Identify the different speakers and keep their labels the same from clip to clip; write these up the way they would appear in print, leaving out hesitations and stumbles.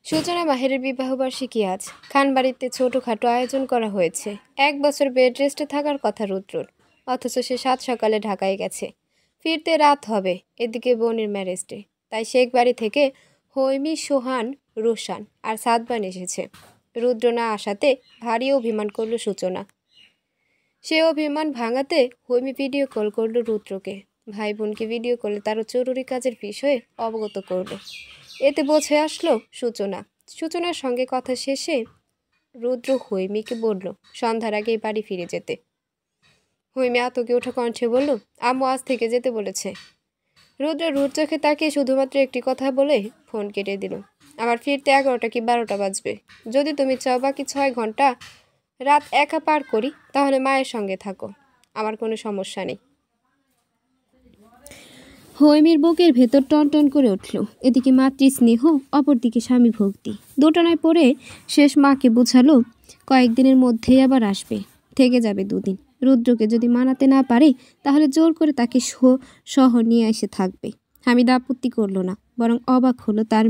Speaker 1: সূচনা মাহেরের বিবাহবার্ষিকী আজ। খানবাড়িতে ছোটখাটো আয়োজন করা হয়েছে। 1 বছর বেড রেস্টে থাকার কথা রুদ্রর, অথচ সে 7 সকালে ঢাকায় গেছে। ফিরতে রাত হবে। এদিকে বোনের ম্যারেজ ডে, তাই শেখ বাড়ি থেকে হৈমি, সোহান, রোশান আর সাদবান এসেছে। রুদ্র না আসাতে ভারী অভিমান করল সূচনা। সে অভিমান ভাঙাতে হৈমি ভিডিও কল করল রুদ্রকে। ভাই বোনকে ভিডিও কলে তারও জরুরি কাজের বিষয়ে অবগত করল। এতে বোঝে আসলো সূচনার সঙ্গে কথা শেষে রুদ্র হৈমিকে বলল সন্ধ্যার আগেই বাড়ি ফিরে যেতে। হৈমি আতকে ওঠা কণ্ঠে বলল, আম্মু আজ থেকে যেতে বলেছে। রুদ্র রুর চোখে তাকিয়ে শুধুমাত্র একটি কথা বলে ফোন কেটে দিল। আমার ফিরতে 11টা কি 12টা বাজবে। যদি তুমি চাও বাকি 6 ঘন্টা রাত একা পার করি, তাহলে মায়ের সঙ্গে থাকো, আমার কোনো সমস্যা নেই। হৈমির বুকের ভেতর টনটন করে উঠল। এদিকে মাতৃ স্নেহ, অপরদিকে স্বামী ভক্তি। দোটানায় পড়ে শেষ মাকে বোঝালো কয়েকদিনের মধ্যেই আবার আসবে, থেকে যাবে 2 দিন। রুদ্রকে যদি মানাতে না পারে তাহলে জোর করে তাকে শহর নিয়ে এসে থাকবে। হামিদা আপত্তি করল না, বরং অবাক হলো তার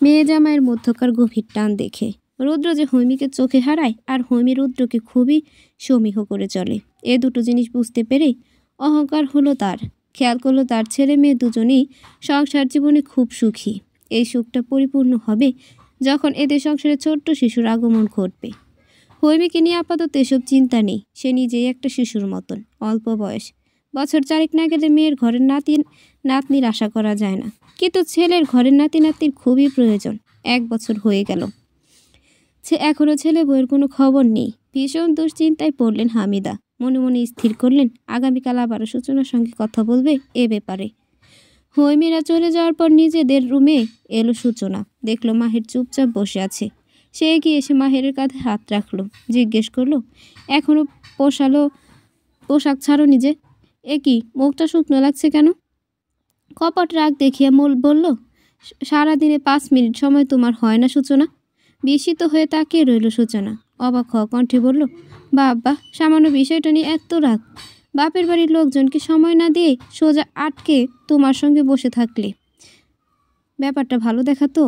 Speaker 1: মেয়ে জামাইয়ের মধ্যকার গভীর টান দেখে। রুদ্র যে হৈমিকে চোখে হারায় আর হৈমি রুদ্রকে খুবই সমীহ করে চলে, এ দুটো জিনিস বুঝতে পেরে অহংকার হলো তার। খেয়াল করলো তার ছেলে মেয়ে দুজনেই সংসার জীবনে খুব সুখী। এই সুখটা পরিপূর্ণ হবে যখন এদের সংসারে ছোট্ট শিশুর আগমন ঘটবে। হৈমিকে নিয়ে আপাতত এসব চিন্তা নেই। সে নিজেই একটা শিশুর মতন, অল্প বয়স। বছর 4 না গেলে মেয়ের ঘরের নাতনির আশা করা যায় না, কিন্তু ছেলের ঘরের নাতির খুবই প্রয়োজন। 1 বছর হয়ে গেল, এখনো ছেলে বউয়ের কোনো খবর নেই। ভীষণ দুশ্চিন্তায় পড়লেন হামিদা। মনে মনে স্থির করলেন আগামীকাল আবারও সূচনার সঙ্গে কথা বলবে এ ব্যাপারে। হৈমিরা চলে যাওয়ার পর নিজেদের রুমে এলো সূচনা। দেখলো মাহের চুপচাপ বসে আছে। সে এগিয়ে এসে মাহেরের কাঁধে হাত রাখলো, জিজ্ঞেস করলো, এখনো পোশাক ছাড়ো নিজে, এ কি মুখটা শুকনো লাগছে কেন? কপট রাগ দেখিয়া বলল, সারাদিনে 5 মিনিট সময় তোমার হয় না সূচনা? বিস্মিত হয়ে তাকিয়ে রইল সূচনা। অবাক হওয়া কণ্ঠে বলল, বাবা, সামান্য বিষয়টা নিয়ে এত রাগ? বাপের বাড়ির লোকজনকে সময় না দিয়ে সোজা আটকে তোমার সঙ্গে বসে থাকলে ব্যাপারটা ভালো দেখাতো।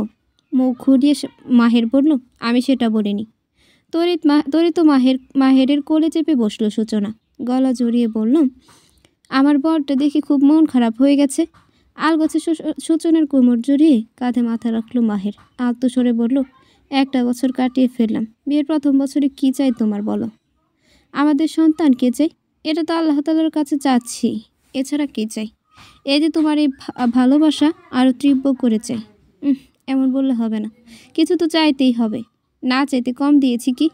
Speaker 1: মুখ ঘুরিয়ে মাহের বলল, আমি সেটা বলিনি। তরিত মাহেরের কোলে চেপে বসলো সূচনা। গলা জড়িয়ে বলল, আমার বরটা দেখে খুব মন খারাপ হয়ে গেছে। আলগোছে সূচনার কোমর জড়িয়ে কাঁধে মাথা রাখলো মাহের। আত্মস্বরে বলল, 1টা বছর কাটিয়ে ফেললাম, বিয়ের প্রথম বছরে কি চাই তোমার বলো? আমাদের সন্তান কে চাই? এটা তো আল্লাহ তাআলার কাছে চাচ্ছি, এছাড়া কি চাই? এই যে তোমার এই ভালোবাসা আরও তীব্র করে চাই। এমন বললে হবে না, কিছু তো চাইতেই হবে। না চাইতে কম দিয়েছি কি?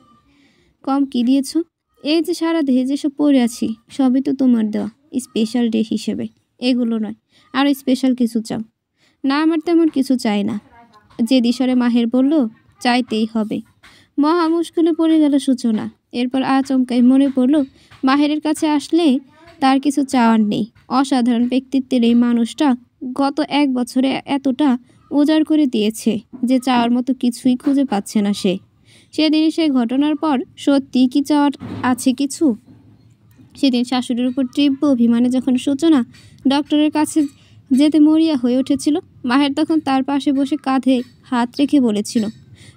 Speaker 1: কম কি দিয়েছ? এই যে সারা দেহে যেসব পড়ে আছি সবই তো তোমার দেওয়া, স্পেশাল ডে হিসেবে। এগুলো নয়, আরও স্পেশাল কিছু চাও? না, আমার তেমন কিছু চাই না। যে দিশরে মাহের বলল, চাইতেই হবে। মহা মুশকিলে পড়ে গেল সূচনা। এরপর আচমকাই মনে পড়ল মাহেরের কাছে আসলে তার কিছু চাওয়ার নেই। অসাধারণ ব্যক্তিত্বের এই মানুষটা গত 1 বছরে এতটা উজাড় করে দিয়েছে যে চাওয়ার মতো কিছুই খুঁজে পাচ্ছে না সে। সেদিন সে ঘটনার পর সত্যি কি চাওয়ার আছে কিছু? সেদিন শাশুড়ির উপর তীব্র অভিমানে যখন সূচনা ডক্টরের কাছে যেতে মরিয়া হয়ে উঠেছিল, মাহের তখন তার পাশে বসে কাঁধে হাত রেখে বলেছিল,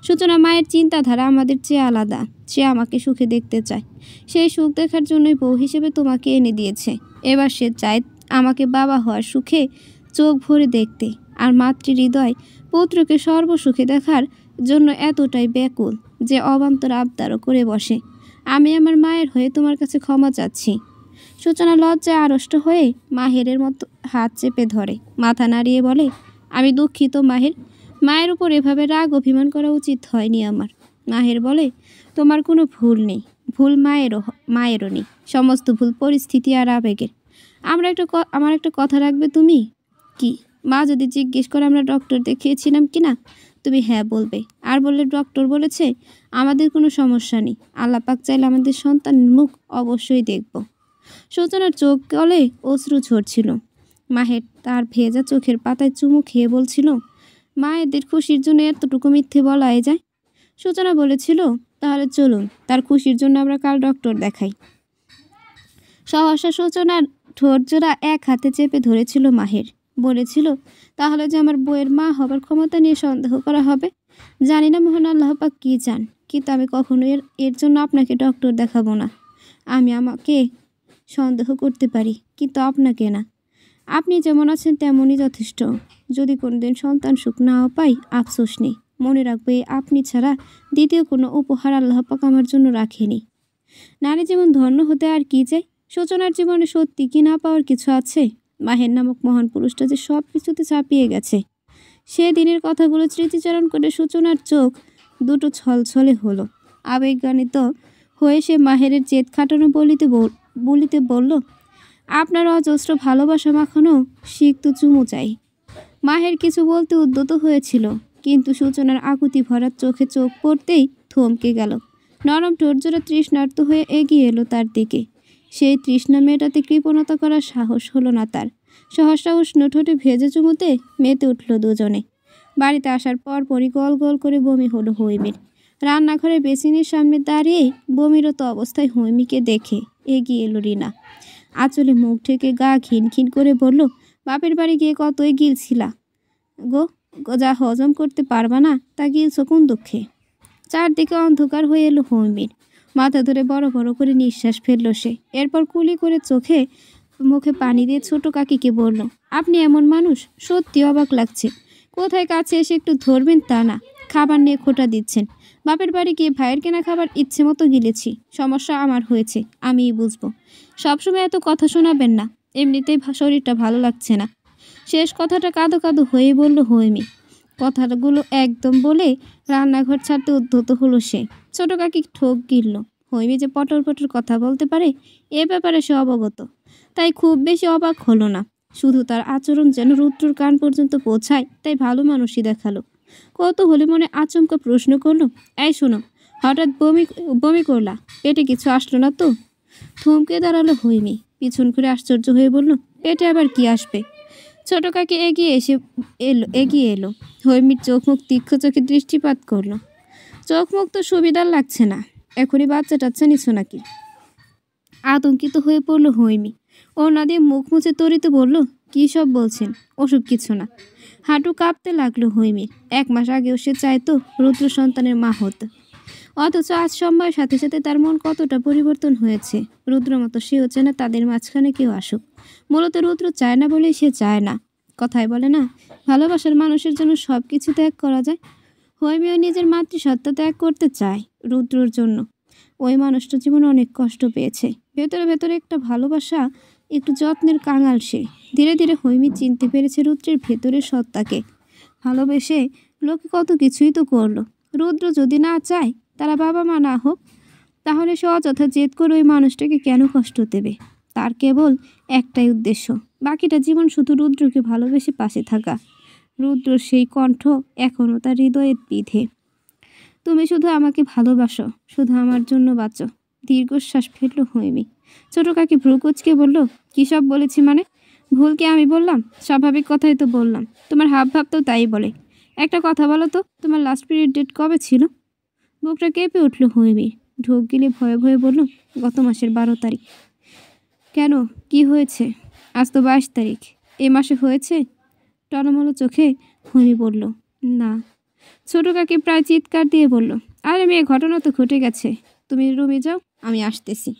Speaker 1: সূচনা, মায়ের চিন্তাধারা আমাদের চেয়ে আলাদা। সে আমাকে সুখে দেখতে চায়। সেই সুখ দেখার জন্যই বউ হিসেবে তোমাকে এনে দিয়েছে। এবার সে চায় আমাকে বাবা হওয়ার সুখে চোখ ভরে দেখতে। আর মাতৃ হৃদয় পুত্রকে সর্বসুখে দেখার জন্য এতটাই ব্যাকুল যে অবান্তর আবদারও করে বসে। আমি আমার মায়ের হয়ে তোমার কাছে ক্ষমা চাচ্ছি। সূচনা লজ্জায় আড়ষ্ট হয়ে মাহেরের মতো হাত চেপে ধরে, মাথা নাড়িয়ে বলে, আমি দুঃখিত মাহের, মায়ের উপর এভাবে রাগ অভিমান করা উচিত হয়নি আমার। মাহের বলে, তোমার কোনো ভুল নেই, ভুল মায়েরও নেই, সমস্ত ভুল পরিস্থিতি আর আবেগের। আমার একটা কথা রাখবে তুমি? কি? মা যদি জিজ্ঞেস করে আমরা ডক্টর দেখিয়েছিলাম কিনা, তুমি হ্যাঁ বলবে, আর বললে ডক্টর বলেছে আমাদের কোনো সমস্যা নেই, আল্লাহ পাক চাইলে আমাদের সন্তানের মুখ অবশ্যই দেখব। সূচনার চোখ গলে অশ্রু ঝরছিল। মাহের তার ভেজা চোখের পাতায় চুমু খেয়ে বলছিল, মায়েদের খুশির জন্য এতটুকু মিথ্যে বলাই যায়? সূচনা বলেছিল, তাহলে চলুন, তার খুশির জন্য আমরা কাল ডক্টর দেখাই। সহসা সূচনার ঠোঁট জোড়া এক হাতে চেপে ধরেছিল মাহের। বলেছিল তাহলে যে আমার বউয়ের মা হবার ক্ষমতা নিয়ে সন্দেহ করা হবে। জানি না মহান আল্লাহ পাক কী চান, কিন্তু আমি কখনো এর জন্য আপনাকে ডক্টর দেখাবো না। আমি আমাকে সন্দেহ করতে পারি, কিন্তু আপনাকে না। আপনি যেমন আছেন তেমনই যথেষ্ট। যদি কোনোদিন সন্তান সুখ নাও পাই, আফসোস নেই। মনে রাখবে আপনি ছাড়া দ্বিতীয় কোনো উপহার আল্লাহ পাক আমার জন্য রাখেনি। নারী জীবন ধন্য হতে আর কি চাই? সূচনার জীবনে সত্যি কি না পাওয়ার কিছু আছে? মাহের নামক মহান পুরুষটা যে সব কিছুতে চাপিয়ে গেছে। সে দিনের কথাগুলো স্মৃতিচারণ করে সূচনার চোখ দুটো ছলছলে হলো। আবেগগানিত হয়ে সে মাহেরের জেদ খাটানো বলিতে বলল, আপনার অজস্র ভালোবাসা মাখানো সিক্ত চুমু চাই। মাহের কিছু বলতে উদ্যত হয়েছিল, কিন্তু সূচনার আকুতি ভরা চোখে চোখ পড়তেই থমকে গেল। নরম ঠোঁটজোড়া তৃষ্ণার্ত হয়ে এগিয়ে এলো তার দিকে। সেই তৃষ্ণা মেটাতে কৃপণতা করার সাহস হলো না তার। সহসা উষ্ণ ঠোঁটে ভেজে চুমুতে মেতে উঠল দুজনে। বাড়িতে আসার পরই গল গল করে বমি হলো হৈমির। রান্নাঘরে বেসিনের সামনে দাঁড়িয়েই বমিরত অবস্থায় হৈমিকে দেখে এগিয়ে এলো রিনা। আঁচলে মুখ ঢেকে গা খিনখিন করে বলল, বাপের বাড়ি গিয়ে কতই গিলছিলা গো, যা হজম করতে পারবা না তা গিলছো কোন দুঃখে? চারদিকে অন্ধকার হয়ে এলো হৈমির। মাথা ধরে বড় বড় করে নিঃশ্বাস ফেলল সে। এরপর কুলি করে মুখে পানি দিয়ে ছোট কাকিকে বলল, আপনি এমন মানুষ, সত্যি অবাক লাগছে। কোথায় কাছে এসে একটু ধরবেন তা না, খাবার নিয়ে খোঁটা দিচ্ছেন। বাপের বাড়ি গিয়ে ভাইয়ের কেনা খাবার ইচ্ছে মতো গিলেছি। সমস্যা আমার হয়েছে, আমিই বুঝবো। সবসময় এত কথা শোনাবেন না, এমনিতেই শরীরটা ভালো লাগছে না। শেষ কথাটা কাঁদো কাঁদো হয়ে বলল হৈমি। কথাগুলো একদম বলে রান্নাঘর ছাড়তে উদ্ধত হলো সে। ছোট কাকি ঠোক গিলল। হৈমি যে পটর পটর কথা বলতে পারে এ ব্যাপারে সে অবগত, তাই খুব বেশি অবাক হলো না। শুধু তার আচরণ যেন রুদ্রর কান পর্যন্ত পৌঁছায়, তাই ভালো মানুষই দেখালো। কৌতূহলী মনে আচমকা প্রশ্ন করলো, এই শোনো, হঠাৎ বমি করলা, পেটে কিছু আসলো না তো? থমকে দাঁড়ালো হৈমি। পিছন ঘুরে আশ্চর্য হয়ে বলল, পেটে আবার কি আসবে? ছোট কাকি এগিয়ে এলো। হৈমির চোখ মুখ তীক্ষ্ণ চোখে দৃষ্টিপাত করলো। চোখ মুখ তো সুবিধার লাগছে না, এখনই বাচ্চা টাচ্চা নিছো নাকি? আতঙ্কিত হয়ে পড়ল হৈমি। ওড়না দিয়ে মুখ মুছে তরিত বলল, কী সব বলছেন? ওসব কিছু না। হাঁটু কাঁপতে লাগলো হৈমির। 1 মাস আগেও সে চাইতো রুদ্র সন্তানের মা হতো, অথচ আজ সময়ের সাথে সাথে তার মন কতটা পরিবর্তন হয়েছে। রুদ্র মতো সেও চায় না তাদের মাঝখানে কেউ আসুক। মূলত রুদ্র চায় না বলেই সে চায় না। কথায় বলে না, ভালোবাসার মানুষের জন্য সব কিছু ত্যাগ করা যায়। হৈমিও নিজের মাতৃসত্তা ত্যাগ করতে চায় রুদ্রর জন্য। ওই মানুষটা জীবনে অনেক কষ্ট পেয়েছে। ভেতরে ভেতরে একটা ভালোবাসা, একটু যত্নের কাঙাল সে। ধীরে ধীরে হৈমি চিনতে পেরেছে রুদ্রের ভেতরের সত্তাকে। ভালোবেসে লোকে কত কিছুই তো করলো। রুদ্র যদি না চায় তারা বাবা মা না হোক, তাহলে সে অযথা জেদ করে ওই মানুষটাকে কেন কষ্ট দেবে? তার কেবল একটাই উদ্দেশ্য, বাকিটা জীবন শুধু রুদ্রকে ভালোবেসে পাশে থাকা। রুদ্রর সেই কণ্ঠ এখনও তার হৃদয়ে বিধে। তুমি শুধু আমাকে ভালোবাসো, শুধু আমার জন্য বাঁচো। দীর্ঘশ্বাস ফেলল হৈমি। ছোট কাকি ভ্রু কুঁচকে বলল, কী সব বলেছি মানে? ভুল কি আমি বললাম? স্বাভাবিক কথাই তো বললাম। তোমার হাব ভাব তো তাই বলে। একটা কথা বলো তো, তোমার লাস্ট পিরিয়ড ডেট কবে ছিল? বুকটা কেঁপে উঠল হৈমির। ঢোক গিলে ভয়ে ভয়ে বলল, গত মাসের 12 তারিখ। কেন, কি হয়েছে? আজ তো 22 তারিখ। এ মাসে হয়েছে? টলমলো চোখে হৈমি বলল, না। ছোট কাকি প্রায় চিৎকার দিয়ে বলল, আরে মেয়ে, ঘটনা তো ঘটে গেছে। তুমি রুমে যাও, আমি আসতেছি।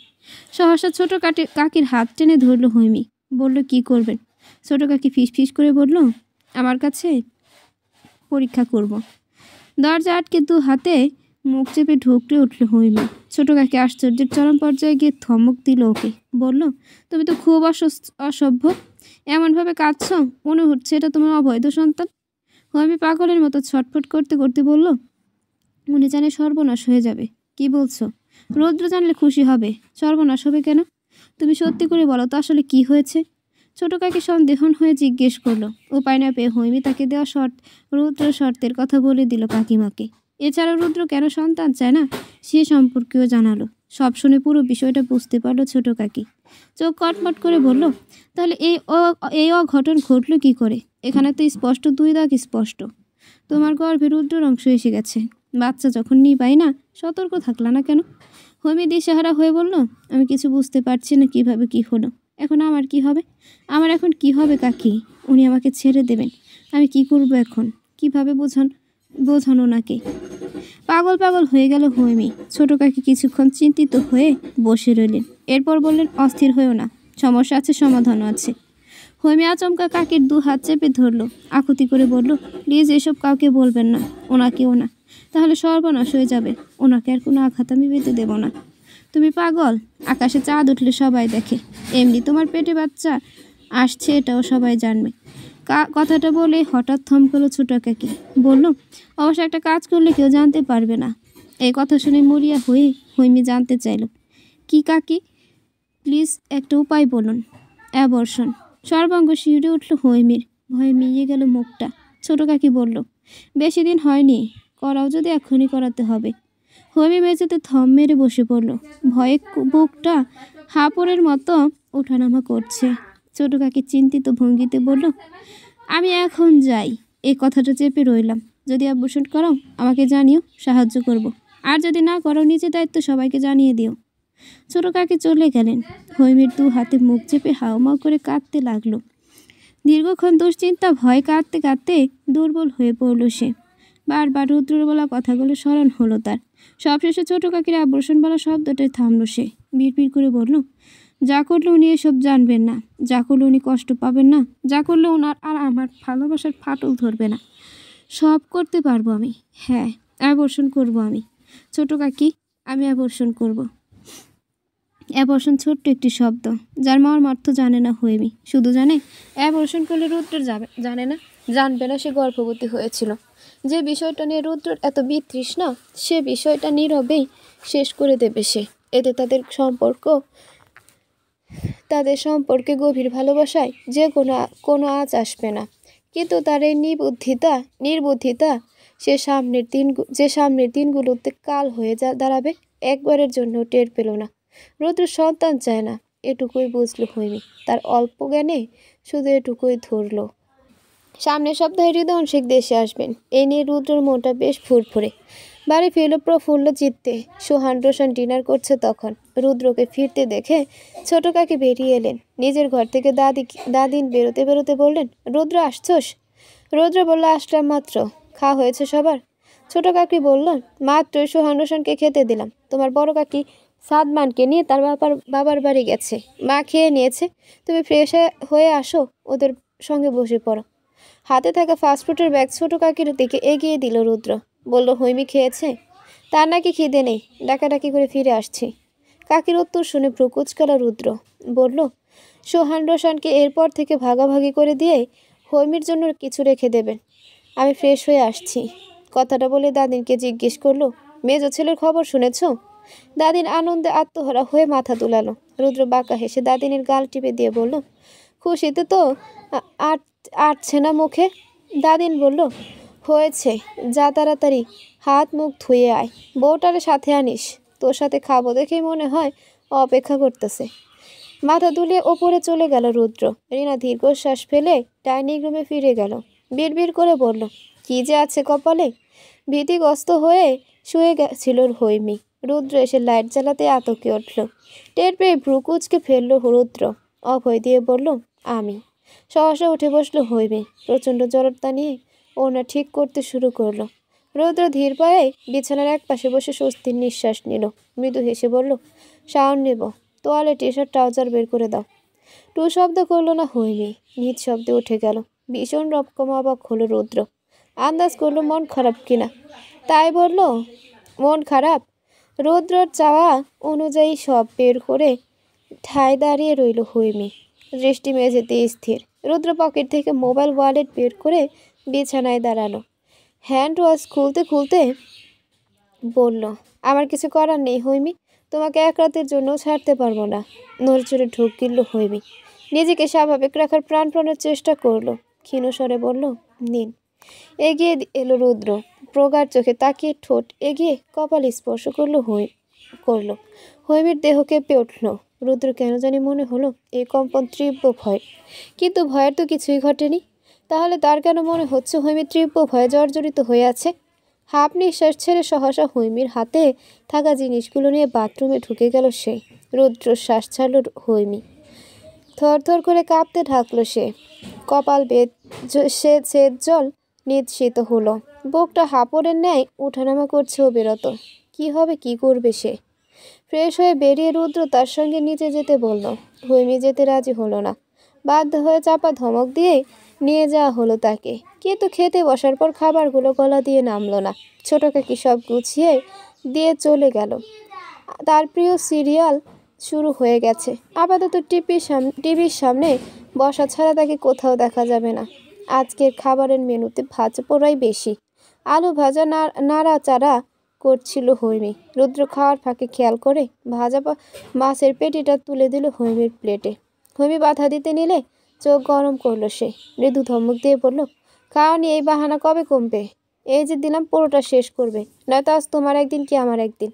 Speaker 1: সহসা ছোট কাকির হাত টেনে ধরল হৈমি। বলল, কি করবেন? ছোট কাকি ফিস ফিস করে বলল, আমার কাছে পরীক্ষা করব। দরজা আটকে 2 হাতে মুখ চেপে ঢুকতে উঠল হৈমি। ছোট কাকি আশ্চর্যের চরম পর্যায়ে গিয়ে ধমক দিল ওকে। বলল, তুমি তো খুব অসভ্য। এমনভাবে কাঁদছ, মনে হচ্ছে এটা তোমার অবৈধ সন্তান। হৈমি পাগলের মতো ছটফট করতে করতে বলল, উনি জানে সর্বনাশ হয়ে যাবে। কি বলছো? রৌদ্র জানলে খুশি হবে। সর্বনাশ হবে কেন? তুমি সত্যি করে বলো তো আসলে কি হয়েছে? ছোট কাকি সন্দেহন হয়ে জিজ্ঞেস করলো। উপায় না পেয়ে হৈমি তাকে দেওয়া রুদ্র শর্তের কথা বলে দিল কাকিমাকে। এছাড়া রুদ্র কেন সন্তান চায় না সে সম্পর্কেও জানালো। সব শুনে পুরো বিষয়টা বুঝতে পারলো ছোট কাকি। চোখ কটমট করে বলল, তাহলে এই অঘটন ঘটলো কি করে? এখানে তো স্পষ্ট 2 দাগ স্পষ্ট। তোমার গর্ভে রুদ্রের অংশ এসে গেছে। বাচ্চা যখন নিবাই না, সতর্ক থাকলা না কেন? হৈমি দিশেহারা হয়ে বলল, আমি কিছু বুঝতে পারছি না কিভাবে কি হলো। এখন আমার কি হবে? আমার এখন কি হবে কাকি? উনি আমাকে ছেড়ে দেবেন। আমি কি করব এখন? কিভাবে বোঝানো ওনাকে? পাগল পাগল হয়ে গেল হৈমি। ছোট কাকি কিছুক্ষণ চিন্তিত হয়ে বসে রইলেন। এরপর বললেন, অস্থির হয়েও না, সমস্যা আছে, সমাধানও আছে। হৈমি আচমকা কাকির 2 হাত চেপে ধরল, আকুতি করে বলল, প্লিজ এসব কাউকে বলবেন না, ওনাকেও না, তাহলে সর্বনাশ হয়ে যাবে। ওনাকে আর কোনো আঘাত আমি পেতে দেব না। তুমি পাগল? আকাশে চাঁদ উঠলে সবাই দেখে, এমনি তোমার পেটে বাচ্চা আসছে এটাও সবাই জানবে। কথাটা বলে হঠাৎ থমকলো ছোট কাকি। বলল, অবশ্য একটা কাজ করলে কেউ জানতে পারবে না। এই কথা শুনে মরিয়া হয়ে হৈমি জানতে চাইল, কি কাকি? প্লিজ একটা উপায় বলুন। অ্যাবর্শন। সর্বাঙ্গ শিউরে উঠল হৈমির। ভয়ে মিলিয়ে গেল মুখটা। ছোট কাকি বলল, বেশি দিন হয়নি, করাও যদি এখনই করাতে হবে। হৈমি মেঝেতে থম মেরে বসে পড়ল। ভয়ে বুকটা হাঁপড়ের মতো ওঠানামা করছে। ছোট কাকি চিন্তিত ভঙ্গিতে বলল, আমি এখন যাই। এই কথাটা চেপে রইলাম। যদি অ্যাবর্শন করাও আমাকে জানিও, সাহায্য করব। আর যদি না করো নিজের দায়িত্ব সবাইকে জানিয়ে দিও। ছোট কাকি চলে গেলেন। হৈমির 2 হাতে মুখ চেপে হাউমাউ করে কাঁদতে লাগলো। দীর্ঘক্ষণ দুশ্চিন্তা ভয় কাঁদতে কাঁদতে দুর্বল হয়ে পড়ল সে। বারবার রুদ্রর বলা কথাগুলো স্মরণ হলো তার। সবশেষে ছোট কাকির অ্যাবর্শন বলা শব্দটাই থামল সে। বিড়বিড় করে বলল, যা করলে উনি এসব জানবেন না, যা করলে উনি কষ্ট পাবেন না, যা করলে ওনার আর আমার ভালোবাসার ফাটল ধরবে না, সব করতে পারবো আমি। হ্যাঁ, অ্যাবর্শন করব আমি। ছোট কাকি, আমি অ্যাবর্শন করব। অ্যাবর্শন ছোট্ট একটি শব্দ, যার মর্মার্থ জানে না হৈমি। শুধু জানে অ্যাবর্শন করলে রুদ্র জানবে না সে গর্ভবতী হয়েছিল। যে বিষয়টা নিয়ে রুদ্রর এত বিতৃষ্ণা, সে বিষয়টা নীরবেই শেষ করে দেবে সে। এতে তাদের সম্পর্কে গভীর ভালোবাসায় যে কোনো আঁচ আসবে না। কিন্তু তার এই নির্বুদ্ধিতা সামনের দিনগুলোতে কাল হয়ে দাঁড়াবে, একবারের জন্য টের পেল না। রুদ্র সন্তান চায় না, এটুকুই বুঝলো হৈমি। তার অল্প জ্ঞানে শুধু এটুকুই ধরল। সামনের সপ্তাহে হৃদয়ন শেখ দেশে আসবেন, এই নিয়ে রুদ্রর মনটা বেশ ফুরফুরে। বাড়ি ফিরল প্রফুল্ল চিত্তে। সোহান রোশন ডিনার করছে তখন। রুদ্রকে ফিরতে দেখে ছোট কাকি বেরিয়ে এলেন। নিজের ঘর থেকে দাদিন বেরোতে বেরোতে বললেন, রুদ্র আসছোস? রুদ্র বলল, আসলাম মাত্র। খাওয়া হয়েছে সবার? ছোট কাকি বলল, মাত্রই সোহান রোশনকে খেতে দিলাম। তোমার বড় কাকি সাদমানকে নিয়ে তার বাবার বাড়ি গেছে, মা খেয়ে নিয়েছে। তুমি ফ্রেশ হয়ে আসো, ওদের সঙ্গে বসে পড়ো। হাতে থাকা ফাস্টফুডের ব্যাগ ছোট কাকির দিকে এগিয়ে দিল রুদ্র। বলল, হৈমি খেয়েছে? তার নাকি খিদে নেই, ডাকাডাকি করে ফিরে আসছি। কাকির উত্তর শুনে ভ্রু কুঁচকাল রুদ্র। বলল, সোহান রোশনকে এরপর থেকে ভাগাভাগি করে দিয়ে হৈমির জন্য কিছু রেখে দেবেন। আমি ফ্রেশ হয়ে আসছি। কথাটা বলে দাদিনকে জিজ্ঞেস করলো, মেজ ছেলের খবর শুনেছ? দাদিন আনন্দে আত্মহারা হয়ে মাথা তুলালো। রুদ্র বাঁকা হেসে দাদিনের গাল টিপে দিয়ে বলল, খুশিতে তো আটছে না মুখে। দাদিন বলল, হয়েছে, যা তাড়াতাড়ি হাত মুখ ধুয়ে আয়, বউটারে সাথে আনিস। তোর সাথে খাবো দেখেই মনে হয় অপেক্ষা করতেছে। মাথা দুলিয়ে ওপরে চলে গেল রুদ্র। রিনা দীর্ঘশ্বাস ফেলে ডাইনিং রুমে ফিরে গেল। বিড়বিড় করে বলল, কি যে আছে কপালে। ভীতিগ্রস্ত হয়ে শুয়ে গেছিল হৈমি। রুদ্র এসে লাইট জ্বালাতে আতকে উঠল। টের পেয়ে ভ্রু কুঁচকে ফেলল রুদ্র। অভয় দিয়ে বলল, আমি। সহসা উঠে বসলো হৈমি। প্রচণ্ড জড়তা নিয়ে ওনা ঠিক করতে শুরু করলো। রুদ্র ধীর পায়ে বিছানার এক পাশে বসে স্বস্তির নিঃশ্বাস নিল। মৃদু হেসে বলল, শাওন নেব, তোয়ালে টি শার্ট ট্রাউজার বের করে দাও। টু শব্দ করলো না হৈমি। নিজ শব্দে উঠে গেল। ভীষণ রকম অবাক হলো রুদ্র। আন্দাজ করলো মন খারাপ কিনা। তাই বলল, মন খারাপ? রুদ্রর চাওয়া অনুযায়ী সব বের করে ঠায় দাঁড়িয়ে রইল হৈমি। দৃষ্টি মেঝেতে স্থির। রুদ্র পকেট থেকে মোবাইল ওয়ালেট বের করে বিছানায় দাঁড়ালো। হ্যান্ড ওয়াশ খুলতে খুলতে বলল, আমার কিছু করার নেই হৈমি, তোমাকে এক রাতের জন্য ছাড়তে পারবো না। নড়চড়ে ঢোক গিলল হৈমি। নিজেকে স্বাভাবিক রাখার প্রাণপণের চেষ্টা করলো। ক্ষীণ স্বরে বলল, নিন। এগিয়ে এলো রুদ্র। প্রগাঢ় চোখে তাকিয়ে ঠোঁট এগিয়ে কপাল স্পর্শ করলো। হৈমির দেহ কেঁপে উঠল। রুদ্র কেন জানি মনে হলো এই কম্পন তীব্র ভয়। কিন্তু ভয়ের তো কিছুই ঘটেনি। তাহলে তার কেন মনে হচ্ছে হৈমি তীব্র ভয়ে জর্জরিত হয়ে আছে? হাফ নিঃশ্বাস ছেড়ে সহসা হৈমির হাতে থাকা জিনিসগুলো নিয়ে বাথরুমে ঢুকে গেল সে। রুদ্র শ্বাস ছাড়ল হৈমি। থরথর করে কাঁপতে থাকলো সে। কপাল বেদ সে সেদ জল নিঃশিত হলো। বুকটা হাঁপড়ের ন্যায় উঠানামা করছে অবিরত। কি হবে, কি করবে সে? ফ্রেশ হয়ে বেরিয়ে রুদ্র তার সঙ্গে নিচে যেতে বলল। হৈমি যেতে রাজি হলো না। বাধ্য হয়ে চাপা ধমক দিয়ে নিয়ে যাওয়া হলো তাকে। কিন্তু খেতে বসার পর খাবারগুলো গলা দিয়ে নামলো না। ছোট কাকি সব গুছিয়ে দিয়ে চলে গেল। তার প্রিয় সিরিয়াল শুরু হয়ে গেছে। আপাতত টিভির সামনে বসা ছাড়া তাকে কোথাও দেখা যাবে না। আজকের খাবারের মেনুতে ভাজা পোড়াই বেশি। আলু ভাজা নাড়াচাড়া করছিল হৈমি। রুদ্র খাওয়ার ফাঁকে খেয়াল করে ভাজা মাছের পেটিটা তুলে দিল হৈমির প্লেটে। হৈমি বাধা দিতে নিলে চোখ গরম করলো সে। মৃদু ধমক দিয়ে বলল, খাওয়ানি এই বাহানা কবে কমবে? এই যে দিলাম পুরোটা শেষ করবে, নয়তো আজ তোমার একদিন কি আমার একদিন।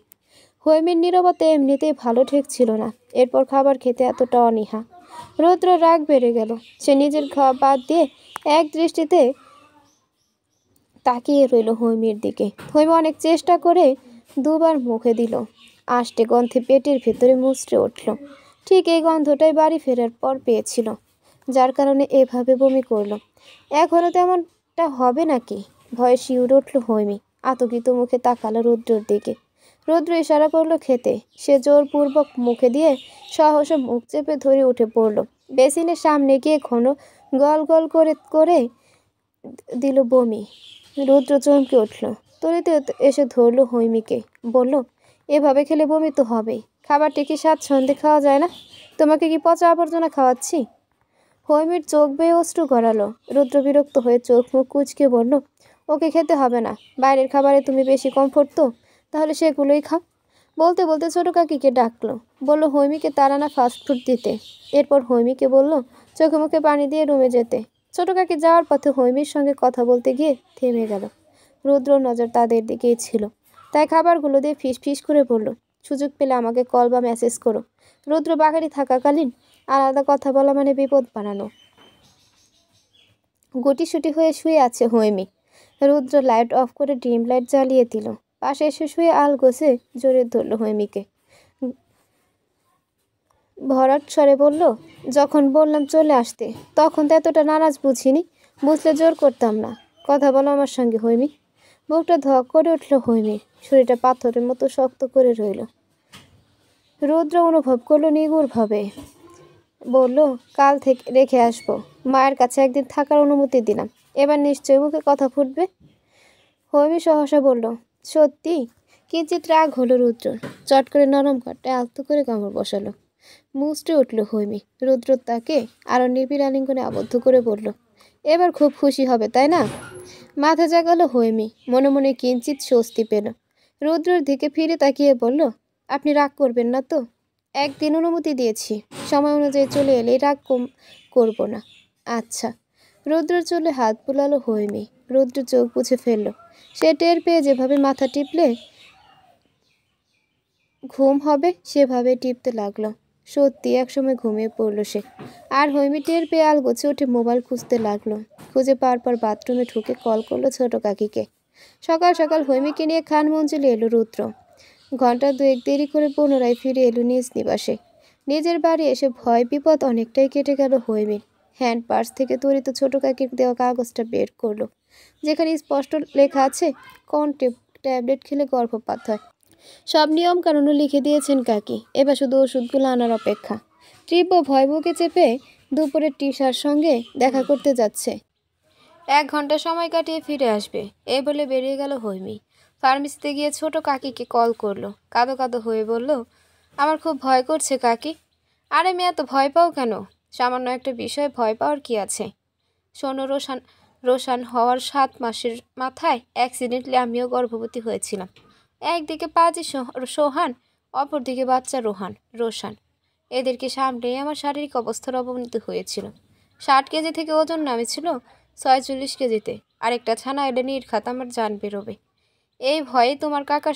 Speaker 1: হৈমির নীরবতা এমনিতেই ভালো ঠেকছিল না। এরপর খাবার খেতে এতটা অনীহা। রুদ্র রাগ বেড়ে গেল। সে নিজের খাওয়া বাদ দিয়ে এক দৃষ্টিতে তাকিয়ে রইল হৈমির দিকে। হৈমি অনেক চেষ্টা করে দুবার মুখে দিল। আষ্টে গন্ধে পেটের ভেতরে মুচড়ে উঠল। ঠিক এই গন্ধটাই বাড়ি ফেরার পর পেয়েছিল, যার কারণে এভাবে বমি করলো। এখনও তেমনটা হবে নাকি? ভয়ে শিউরে উঠল হৈমি। আতঙ্কিত মুখে তাকালো রুদ্রর দিকে। রুদ্র ইশারা করলো খেতে। সে জোরপূর্বক মুখে দিয়ে সহসা মুখ চেপে ধরে উঠে পড়ল। বেসিনের সামনে গিয়ে ঘন গল গল করে দিল বমি। রুদ্র চমকে উঠল। তরিতে এসে ধরল হৈমিকে। বলল, এভাবে খেলে বমি তো হবেই। খাবারটি কি স্বাচ্ছন্দ্যে খাওয়া যায় না? তোমাকে কি পচা আবর্জনা খাওয়াচ্ছি? হৈমির চোখ বেয়ে অশ্রু গড়ালো। রুদ্র বিরক্ত হয়ে চোখ মুখ কুঁচকে বলল, ওকে খেতে হবে না। বাইরের খাবারে তুমি বেশি কমফোর্ট তো, তাহলে সেগুলোই খাও। বলতে বলতে ছোট কাকিকে ডাকলো। বলল হৈমিকে তাড়ানা ফাস্টফুড দিতে। এরপর হৈমিকে বলল চোখে মুখে পানি দিয়ে রুমে যেতে। ছোট কাকি যাওয়ার পথে হৈমির সঙ্গে কথা বলতে গিয়ে থেমে গেল। রুদ্র নজর তাদের দিকেই ছিল, তাই খাবারগুলো দিয়ে ফিস ফিস করে বলল, সুযোগ পেলে আমাকে কল বা মেসেজ করো। রুদ্র বাগাড়ি থাকাকালীন আলাদা কথা বলা মানে বিপদ বানানো। গুটিসুটি হয়ে শুয়ে আছে হৈমি। রুদ্র লাইট অফ করে ডিম লাইট জ্বালিয়ে দিল। পাশে এসে শুয়ে আলগোছে জোরে ধরল হৈমিকে। ভরাট স্বরে বলল, যখন বললাম চলে আসতে তখন তো এতটা নারাজ বুঝিনি। বুঝলে জোর করতাম না। কথা বলো আমার সঙ্গে হৈমি। বুকটা ধক করে উঠল হৈমির। শরীরটা পাথরের মতো শক্ত করে রইল। রুদ্র অনুভব করলো নিগুড়ভাবে। বলল, কাল থেকে রেখে আসবো। মায়ের কাছে একদিন থাকার অনুমতি দিলাম। এবার নিশ্চয়ই মুখে কথা ফুটবে। হৈমি সহসা বলল, সত্যি? কিঞ্চিত রাগ হলো রুদ্র। চট করে নরম কাঠটায় আলতো করে কামড় বসালো। মুচড়ে উঠল হৈমি। রুদ্র তাকে আরো নিবিড় আলিঙ্গনে আবদ্ধ করে বলল, এবার খুব খুশি হবে তাই না? মাথা জাগালো হৈমি। মনে মনে কিঞ্চিত স্বস্তি পেল। রুদ্রর দিকে ফিরে তাকিয়ে বলল, আপনি রাগ করবেন না তো? একদিন অনুমতি দিয়েছি, সময় অনুযায়ী চলে এলেই রাগ করব না। আচ্ছা। রুদ্র চুলে হাত বুলালো হৈমি। রুদ্র চোখ বুঝে ফেলল। সে টের পেয়ে যেভাবে মাথা টিপলে ঘুম হবে সেভাবে টিপতে লাগলো। সত্যি একসময় ঘুমিয়ে পড়ল সে। আর হৈমি টের পেয়ে আলগোছে উঠে মোবাইল খুঁজতে লাগলো। খুঁজে পাওয়ার পর বাথরুমে ঢুকে কল করলো ছোট কাকিকে। সকাল সকাল হৈমিকে নিয়ে খান মঞ্জিলে এলো রুদ্র। ঘন্টা দুয়েক দেরি করে পুনরায় ফিরে এলো নিজ নিবাসে। নিজের বাড়ি এসে ভয় বিপদ অনেকটাই কেটে গেল হৈমির। হ্যান্ড পার্স থেকে তরিত ছোট কাকির দেওয়া কাগজটা বের করলো, যেখানে স্পষ্ট লেখা আছে কোন ট্যাবলেট খেলে গর্ভপাত হয়। সব নিয়ম কানুনও লিখে দিয়েছেন কাকি। এবার শুধু ওষুধগুলো আনার অপেক্ষা। তীব্র ভয় বুকে চেপে দুপুরে টিসার সঙ্গে দেখা করতে যাচ্ছে। 1 ঘন্টা সময় কাটিয়ে ফিরে আসবে, এই বলে বেরিয়ে গেল হৈমি। ফার্মেসিতে গিয়ে ছোট কাকিকে কল করলো। কাঁদো কাঁদো হয়ে বলল, আমার খুব ভয় করছে কাকি। আরে মেয়ে, এত ভয় পাও কেন? সামান্য একটা বিষয়ে ভয় পাওয়ার কি আছে? শোনো, রোশান হওয়ার 7 মাসের মাথায় অ্যাক্সিডেন্টলি আমিও গর্ভবতী হয়েছিলাম। একদিকে পাজি সোহান, অপরদিকে বাচ্চা রোশান। এদেরকে সামলেই আমার শারীরিক অবস্থার অবনতি হয়েছিল। 60 কেজি থেকে ওজন নামেছিল 46 কেজিতে। আরেকটা ছানা এলে নির্ঘাত আমার জান বেরোবে। এই ভয়ে তোমার কাকা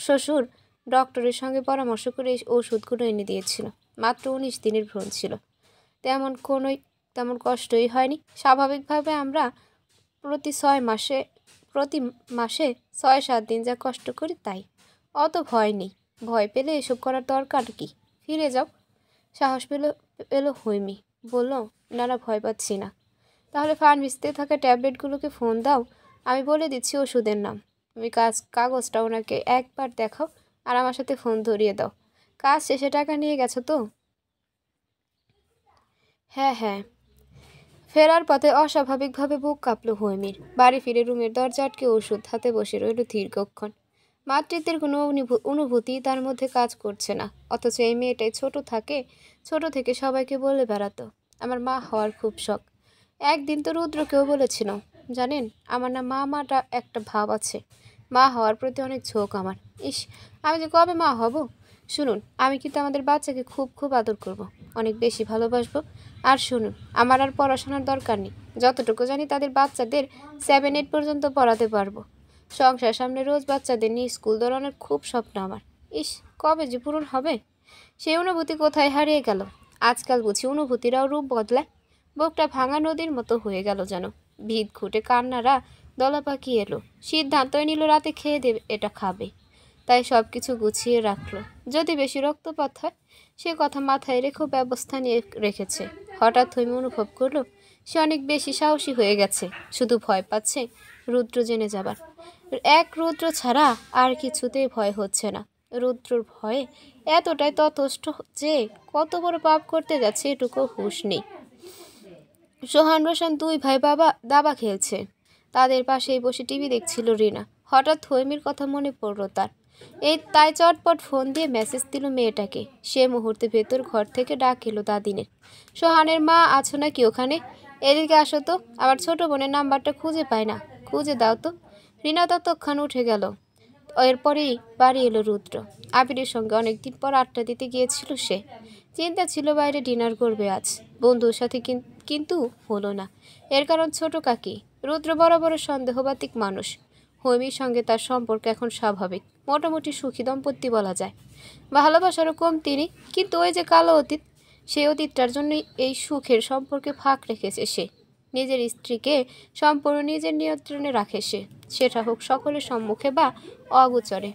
Speaker 1: শ্বশুর ডক্টরের সঙ্গে পরামর্শ করে এই ওষুধগুলো এনে দিয়েছিল। মাত্র 19 দিনের ভ্রূণ ছিল। তেমন কষ্টই হয়নি। স্বাভাবিকভাবে আমরা প্রতি মাসে 6-7 দিন যা কষ্ট করি তাই। অত ভয় নেই। ভয় পেলে এসব করার দরকার কি? ফিরে যাও।
Speaker 2: সাহস পেল হৈমি। বলল, না না, ভয় পাচ্ছি না। তাহলে ফার্মেসিতে থাকা ট্যাবলেটগুলোকে ফোন দাও, আমি বলে দিচ্ছি ওষুধের নাম। তুমি কাগজটা ওনাকে একবার দেখাও আর আমার সাথে ফোন ধরিয়ে দাও। কাজ শেষে টাকা নিয়ে গেছো তো? হ্যাঁ হ্যাঁ। ফেরার পথে অস্বাভাবিকভাবে বুক কাঁপল হৈমির। বাড়ি ফিরে রুমের দরজা আটকে ওষুধ হাতে বসে রইল দীর্ঘক্ষণ। মাতৃত্বের কোনো অনুভূতি তার মধ্যে কাজ করছে না, অথচ এই মেয়েটাই ছোট থেকে সবাইকে বলে বেড়াতো, আমার মা হওয়ার খুব শখ। একদিন তো রুদ্রকেও বলেছিল, জানেন, আমার না মাটা একটা ভাব আছে, মা হওয়ার প্রতি অনেক ঝোঁক আমার। ইস, আমি যে কবে মা হব। শুনুন, আমি কিন্তু আমাদের বাচ্চাকে খুব খুব আদর করব, অনেক বেশি ভালোবাসবো। আর শুনুন, আমার আর পড়াশোনার দরকার নেই, যতটুকু জানি তাদের বাচ্চাদের 7-8 পর্যন্ত পড়াতে পারবো। সংসার সামনে রোজ বাচ্চাদের নিয়ে স্কুল দৌড়ানোর খুব স্বপ্ন আমার। ইস, কবে যে পূরণ হবে। সেই অনুভূতি কোথায় হারিয়ে গেল। আজকাল বুঝি অনুভূতিরাও রূপ বদলায়। বুকটা ভাঙা নদীর মতো হয়ে গেল যেন। ভিত খুঁটে কান্নারা দলা পাকিয়ে এলো। সিদ্ধান্তই নিল রাতে খেয়ে দেবে, এটা খাবে। তাই সব কিছু গুছিয়ে রাখলো, যদি বেশি রক্তপাত হয়। সে কথা মাথায় রেখেও ব্যবস্থা নিয়ে রেখেছে। হঠাৎ হৈমি অনুভব করলো সে অনেক বেশি সাহসী হয়ে গেছে। শুধু ভয় পাচ্ছে রুদ্র জেনে যাবার। রুদ্র ছাড়া আর কিছুতেই ভয় হচ্ছে না। রুদ্রর ভয়ে এতটাই ততষ্ট যে কত বড় পাপ করতে যাচ্ছে এটুকু হুঁশ নেই। সোহান রোশন দুই ভাই দাবা খেলছে। তাদের পাশেই বসে টিভি দেখছিল রিনা। হঠাৎ হৈমির কথা মনে পড়ল তার। তাই চটপট ফোন দিয়ে মেসেজ দিল মেয়েটাকে। সে মুহূর্তে ভেতর ঘর থেকে ডাক এলো দাদিনের। সোহানের মা, আছো নাকি ওখানে? এদিকে আসো তো, আমার ছোট বোনের নাম্বারটা খুঁজে পায় না, খুঁজে দাও তো। রিনা ততক্ষণ উঠে গেল। এরপরেই বাড়ি এলো রুদ্র। আবিরের সঙ্গে অনেকদিন পর আড্ডা দিতে গিয়েছিল সে। চিন্তা ছিল বাইরে ডিনার করবে আজ বন্ধুর সাথে, কিন্তু হলো না। এর কারণ ছোট কাকি। রুদ্র বড় বড় সন্দেহবাতিক মানুষ। হৈমির সঙ্গে তার সম্পর্ক এখন স্বাভাবিক, মোটামুটি সুখী দম্পতি বলা যায়। ভালোবাসারও কমতি নেই, কিন্তু ওই যে কালো অতীত, সেই অতীতটার জন্যই এই সুখের সম্পর্কে ফাঁক রেখেছে সে। নিজের স্ত্রীকে সম্পূর্ণ নিজের নিয়ন্ত্রণে রাখে সে, সেটা হোক সকলের সম্মুখে বা অগোচরে।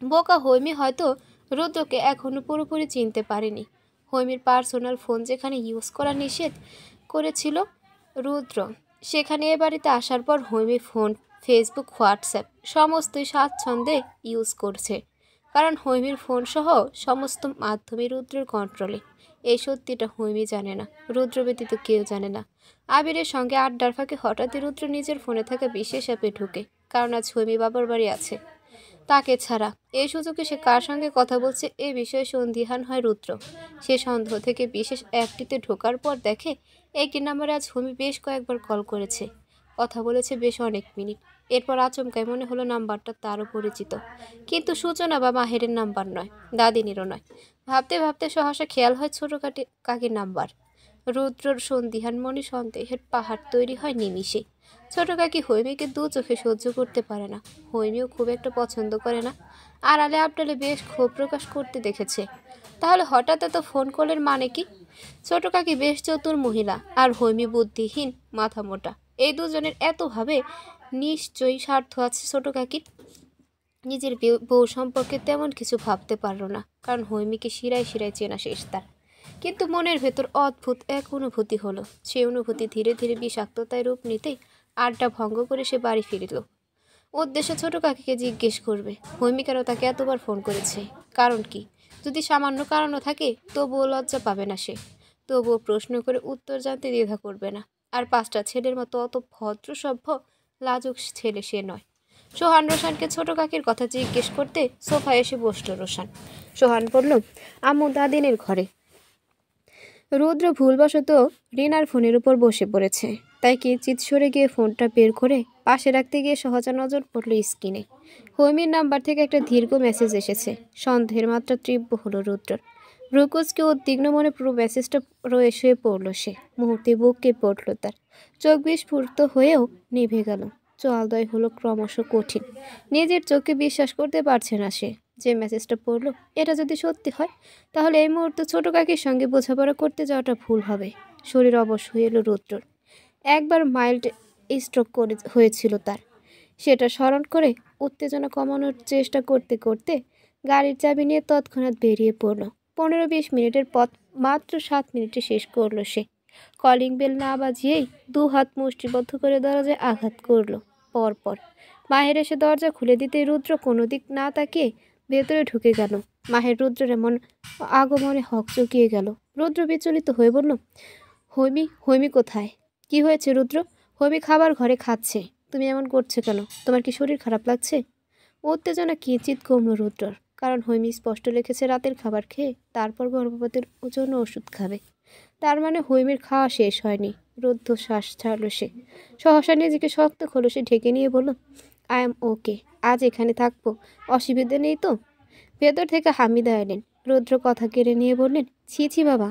Speaker 2: বোকা হৈমি হয়তো রুদ্রকে এখনো পুরোপুরি চিনতে পারেনি। হৈমির পার্সোনাল ফোন যেখানে ইউজ করা নিষেধ করেছিল রুদ্র, সেখানে এ বাড়িতে আসার পর হৈমি ফোন, ফেসবুক, হোয়াটসঅ্যাপ সমস্তই স্বাচ্ছন্দ্যে ইউজ করছে। কারণ হৈমির ফোন সহ সমস্ত মাধ্যমে রুদ্রের কন্ট্রোলে। এই সত্যিটা হৈমি জানে না, রুদ্র ব্যতীত কেউ জানে না। আবিরের সঙ্গে আড্ডার ফাঁকে হঠাৎই রুদ্র নিজের ফোনে থাকা বিশেষ অ্যাপে ঢুকে। কারণ আজ হৈমি বাবার বাড়ি আছে তাকে ছাড়া। এই সুযোগে সে কার সঙ্গে কথা বলছে এ বিষয়ে সন্দিহান হয় রুদ্র। সে সন্দেহ থেকে বিশেষ অ্যাপটিতে ঢোকার পর দেখে একটি নাম্বারে আজ হৈমি বেশ কয়েকবার কল করেছে, কথা বলেছে বেশ অনেক মিনিট। এরপর আচমকায় মনে হলো নাম্বারটা তারও পরিচিত, কিন্তু সূচনা বা মাহেরের নাম্বার নয়, দাদিনীরও নয়। ভাবতে ভাবতে সহসা খেয়াল হয় ছোট কাকির নাম্বার। রুদ্রর সন্দিহান মনে সন্দেহের পাহাড় তৈরি হয় নিমিষে। ছোট কাকি হৈমিকে দু চোখে সহ্য করতে পারে না, হৈমিও খুব একটা পছন্দ করে না। আড়ালে আবডালে বেশ ক্ষোভ প্রকাশ করতে দেখেছে। তাহলে হঠাৎ এত ফোন কলের মানে কি? ছোট কাকি বেশ চতুর মহিলা, আর হৈমি বুদ্ধিহীন, মাথা মোটা। এই দুজনের এতভাবে নিশ্চয়ই স্বার্থ আছে ছোট কাকির। নিজের বউ সম্পর্কে তেমন কিছু ভাবতে পারল না, কারণ হৈমিকে শিরায় শিরায় চেনা শেষ তার। কিন্তু মনের ভেতর অদ্ভুত এক অনুভূতি হলো। সেই অনুভূতি ধীরে ধীরে বিষাক্ততায় রূপ নিতেই আড্ডা ভঙ্গ করে সে বাড়ি ফিরল। উদ্দেশ্য ছোট কাকিকে জিজ্ঞেস করবে হৈমি কেন তাকে এতবার ফোন করেছে, কারণ কি। যদি সামান্য কারণও থাকে তবুও লজ্জা পাবে না সে, তবুও প্রশ্ন করে উত্তর জানতে দ্বিধা করবে না। আর 5টা ছেলের মতো অত ভদ্র সভ্য লাজুক ছেলে সে নয়। সোহান রোশানকে ছোট কাকির কথা জিজ্ঞেস করতে সোফায় এসে বসল রোশান। সোহান বলল, আম্মু দাদিনের ঘরে। রুদ্র ভুলবশত রিনার ফোনের উপর বসে পড়েছে, তাই কিঞ্চিৎ সরে গিয়ে ফোনটা বের করে পাশে রাখতে গিয়ে সহজা নজর পড়ল স্ক্রিনে। হৈমির নাম্বার থেকে একটা দীর্ঘ মেসেজ এসেছে। সন্দেহের মাত্রা তীব্র হলো রুদ্রর। রুকুজকে উদ্বিগ্ন মনে পুরো মেসেজটা শুয়ে পড়ল সে। মুহূর্তে বুক কেঁপে উঠল তার, চোখ বিস্ফুরিত হয়েও নিভে গেল। চোয়ালদয় হলো ক্রমশ কঠিন। নিজের চোখকে বিশ্বাস করতে পারছে না সে। যে মেসেজটা পড়লো, এটা যদি সত্যি হয় তাহলে এই মুহূর্তে ছোট কাকির সঙ্গে বোঝাপড়া করতে যাওয়াটা ভুল হবে। শরীর অবশ হয়ে এলো রুদ্রর। একবার মাইল্ড স্ট্রোক হয়েছিল তার, সেটা স্মরণ করে উত্তেজনা কমানোর চেষ্টা করতে করতে গাড়ির চাবি নিয়ে তৎক্ষণাৎ বেরিয়ে পড়ল। 15-20 মিনিটের পথ মাত্র 7 মিনিটে শেষ করলো সে। কলিং বেল না বাজিয়েই 2 হাত মুষ্টিবদ্ধ করে দরজায় আঘাত করলো পরপর। মাহের এসে দরজা খুলে দিতেই রুদ্র কোনো দিক না তাকিয়ে ভেতরে ঢুকে গেল। মাহের রুদ্রের এমন আগমনে হকচকিয়ে গেল। রুদ্র বিচলিত হয়ে বলল, হৈমি, হৈমি কোথায়? কি হয়েছে রুদ্র? হৈমি খাবার ঘরে খাচ্ছে। তুমি এমন করছো কেন? তোমার কি শরীর খারাপ লাগছে? উত্তেজনা কিঞ্চিত কমল রুদ্রর, কারণ হৈমি স্পষ্ট লিখেছে রাতের খাবার খেয়ে তারপর গর্ভপাতের জন্য ওষুধ খাবে। তার মানে হৈমির খাওয়া শেষ হয়নি। রুদ্ধ শ্বাস ছাড়ল সে। সহসা নিজেকে শক্ত খোলসে ঢেকে নিয়ে বলল, আই এম ওকে, আজ এখানে থাকবো, অসুবিধা নেই তো? ভেতর থেকে হামিদা এলেন। রুদ্র কথা কেড়ে নিয়ে বললেন, ছি ছি বাবা,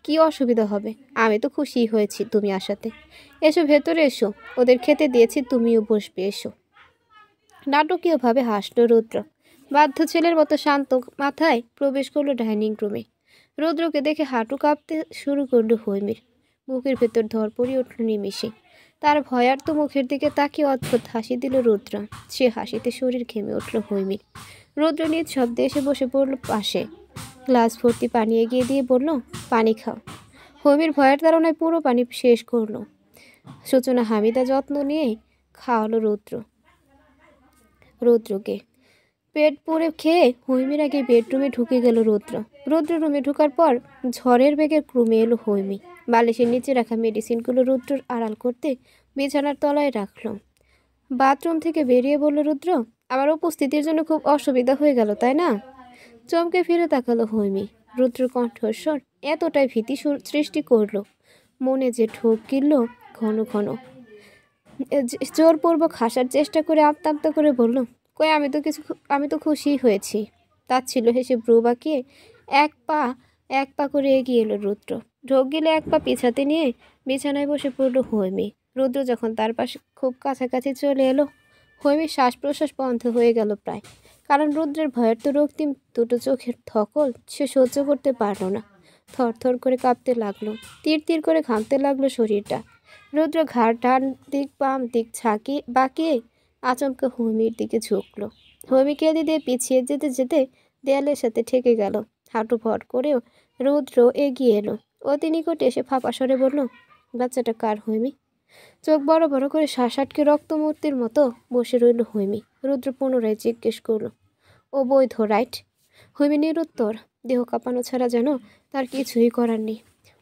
Speaker 2: কি অসুবিধা হবে? আমি তো খুশি হয়েছি তুমি আসাতে। এসো ভেতরে এসো, ওদের খেতে দিয়েছি, তুমিও বসবে, এসো। নাটকীয়ভাবে হাসল রুদ্র। বাধ্য ছেলের মতো শান্ত মাথায় প্রবেশ করলো ডাইনিং রুমে। রুদ্রকে দেখে হাঁটু কাঁপতে শুরু করলো হৈমির। বুকের ভেতর ধরপড়ি উঠল নিমিষে। তার ভয়ার্ত মুখের দিকে তাকিয়ে অদ্ভুত হাসি দিল রুদ্র। সে হাসিতে শরীর ঘেমে উঠল হৈমির। রুদ্র নিজ শব্দে এসে বসে পড়ল পাশে। গ্লাস ভর্তি পানি এগিয়ে দিয়ে বলল, পানি খাও। হৈমির ভয়ের তাড়নায় পুরো পানি শেষ করলো। সূচনা হামিদা যত্ন নিয়ে খাওয়ালো রুদ্রকে। পেট পুড়ে খেয়ে হৈমির আগে বেডরুমে ঢুকে গেল রুদ্র। রুদ্র রুমে ঢোকার পর ঝড়ের বেগে রুমে এলো হৈমি। বালিশের নিচে রাখা মেডিসিনগুলো রুদ্রর আড়াল করতে বিছানার তলায় রাখলো। বাথরুম থেকে বেরিয়ে বলল রুদ্র, আমার উপস্থিতির জন্য খুব অসুবিধা হয়ে গেল তাই না? চমকে ফিরে তাকালো হৈমি। রুদ্র কণ্ঠস্বর এতটাই ভীতি সৃষ্টি করলো, মনে যে ঢোক গিলল ঘন ঘন। জোরপূর্বক হাসার চেষ্টা করে আমতা আমতা করে বলল, কই আমি তো খুশি হয়েছি। তাচ্ছিল্য হেসে ব্রু বাঁকিয়ে এক পা করে এগিয়ে এলো রুদ্র। ঢোক গিলে এক পা পিছাতে নিয়ে বিছানায় বসে পড়ল হৈমি। রুদ্র যখন তার পাশে খুব কাছাকাছি চলে এলো, হৈমির শ্বাস প্রশ্বাস বন্ধ হয়ে গেল প্রায়, কারণ রুদ্রের ভয়ের তো রক্তিম দুটো চোখের ধকল সে সহ্য করতে পারল না। থরথর করে কাঁপতে লাগলো, তীর তীর করে ঘামতে লাগলো শরীরটা। রুদ্র ঘাড় ডান দিক বাম দিক বাঁকিয়ে আচমকা হৈমির দিকে ঝুঁকলো। হৈমি কেঁদে দিয়ে পিছিয়ে যেতে যেতে দেয়ালের সাথে ঠেকে গেল। হাঁটু ভর করেও রুদ্র এগিয়ে এলো। অতি নিকটে এসে ফাঁপা স্বরে বলল, বাচ্চাটা কার হৈমি? চোখ বড় বড় করে শ্বাস আটকে রক্তমূর্তির মতো বসে রইল হৈমি। রুদ্র পুনরায় জিজ্ঞেস করল, ও বৈধ রাইট? হৈমি নিরুত্তর, দেহ কাঁপানো ছাড়া যেন তার কিছুই করার নেই।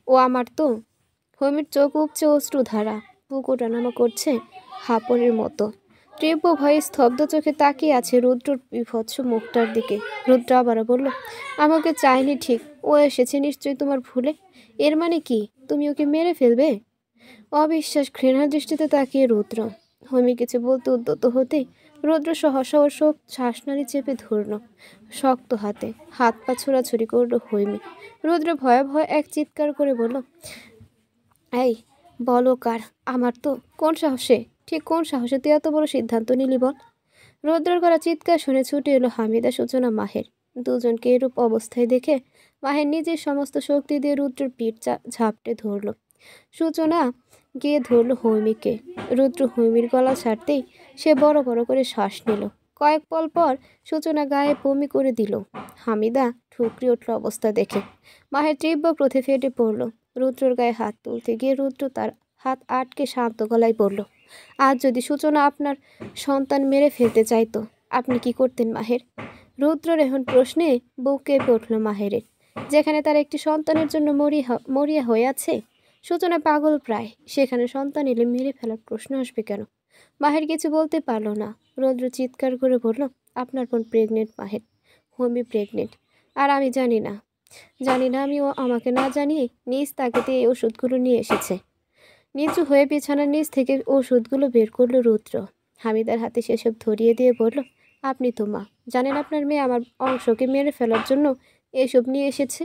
Speaker 2: ও আমার তো। হৈমির চোখ উপচে অশ্রুধারা, বুক ওঠানামা করছে হাঁপড়ের মতো। তীব্র ভয়ে স্তব্ধ চোখে তাকিয়ে আছে রুদ্রর বিভৎস মুখটার দিকে। রুদ্র আবারও বলল, আমাকে চাইনি ঠিক, ও এসেছে নিশ্চয়ই তোমার ভুলে। এর মানে কি তুমি ওকে মেরে ফেলবে? অবিশ্বাস ঘৃণার দৃষ্টিতে তাকিয়ে রুদ্র। হৈমি কিছু বলতে উদ্যত হতেই রুদ্র সহসা ওর শ্বাসনালী চেপে ধরল শক্ত হাতে। হাত পা ছোড়াছুড়ি করলো হৈমি। রুদ্র ভয়ে ভয়ে এক চিৎকার করে বলল, এই বলো কার? আমার তো। কোন সাহসে? ঠিক কোন সাহসে তুই এত বড় সিদ্ধান্ত নিলি বল? রুদ্রর করা চিৎকার শুনে ছুটে এলো হামিদা, সূচনা, মাহের। দুজনকে এরূপ অবস্থায় দেখে মাহের নিজের সমস্ত শক্তি দিয়ে রুদ্রর পিঠ ঝাপটে ধরল। সূচনা গিয়ে ধরল হৈমিকে। রুদ্র হৈমির গলা ছাড়তেই সে বড় বড় করে শ্বাস নিল। কয়েক পল পর সূচনা গায়ে বমি করে দিল। হামিদা ঠুকরে উঠল অবস্থা দেখে। মাহের তীব্র ক্রোধে ফেটে পড়ল। রুদ্রর গায়ে হাত তুলতে গিয়ে রুদ্র তার হাত আটকে শান্ত গলায় বলল, আজ যদি সূচনা আপনার সন্তান মেরে ফেলতে চাইতো আপনি কি করতেন মাহের? রুদ্রর এখন প্রশ্নে বুক কেঁপে উঠল মাহেরের। যেখানে তার একটি সন্তানের জন্য মরিয়া হয়ে আছে সূচনা পাগল প্রায়, সেখানে সন্তান এলে মেরে ফেলার প্রশ্ন আসবে কেন? মাহের কিছু বলতে পারল না। রুদ্র চিৎকার করে বলল, আপনার বোন প্রেগনেন্ট মাহের। হৈমি প্রেগনেন্ট, আর আমি জানি না আমি, ও আমাকে না জানিয়ে নিজ তাগিদে এই ওষুধগুলো নিয়ে এসেছে। নিচু হয়ে বিছানার নিচ থেকে ওষুধগুলো বের করলো রুদ্র। হামিদার হাতে সেসব ধরিয়ে দিয়ে বলল, আপনি তো মা, জানেন আপনার মেয়ে আমার অংশকে মেরে ফেলার জন্য এসব নিয়ে এসেছে।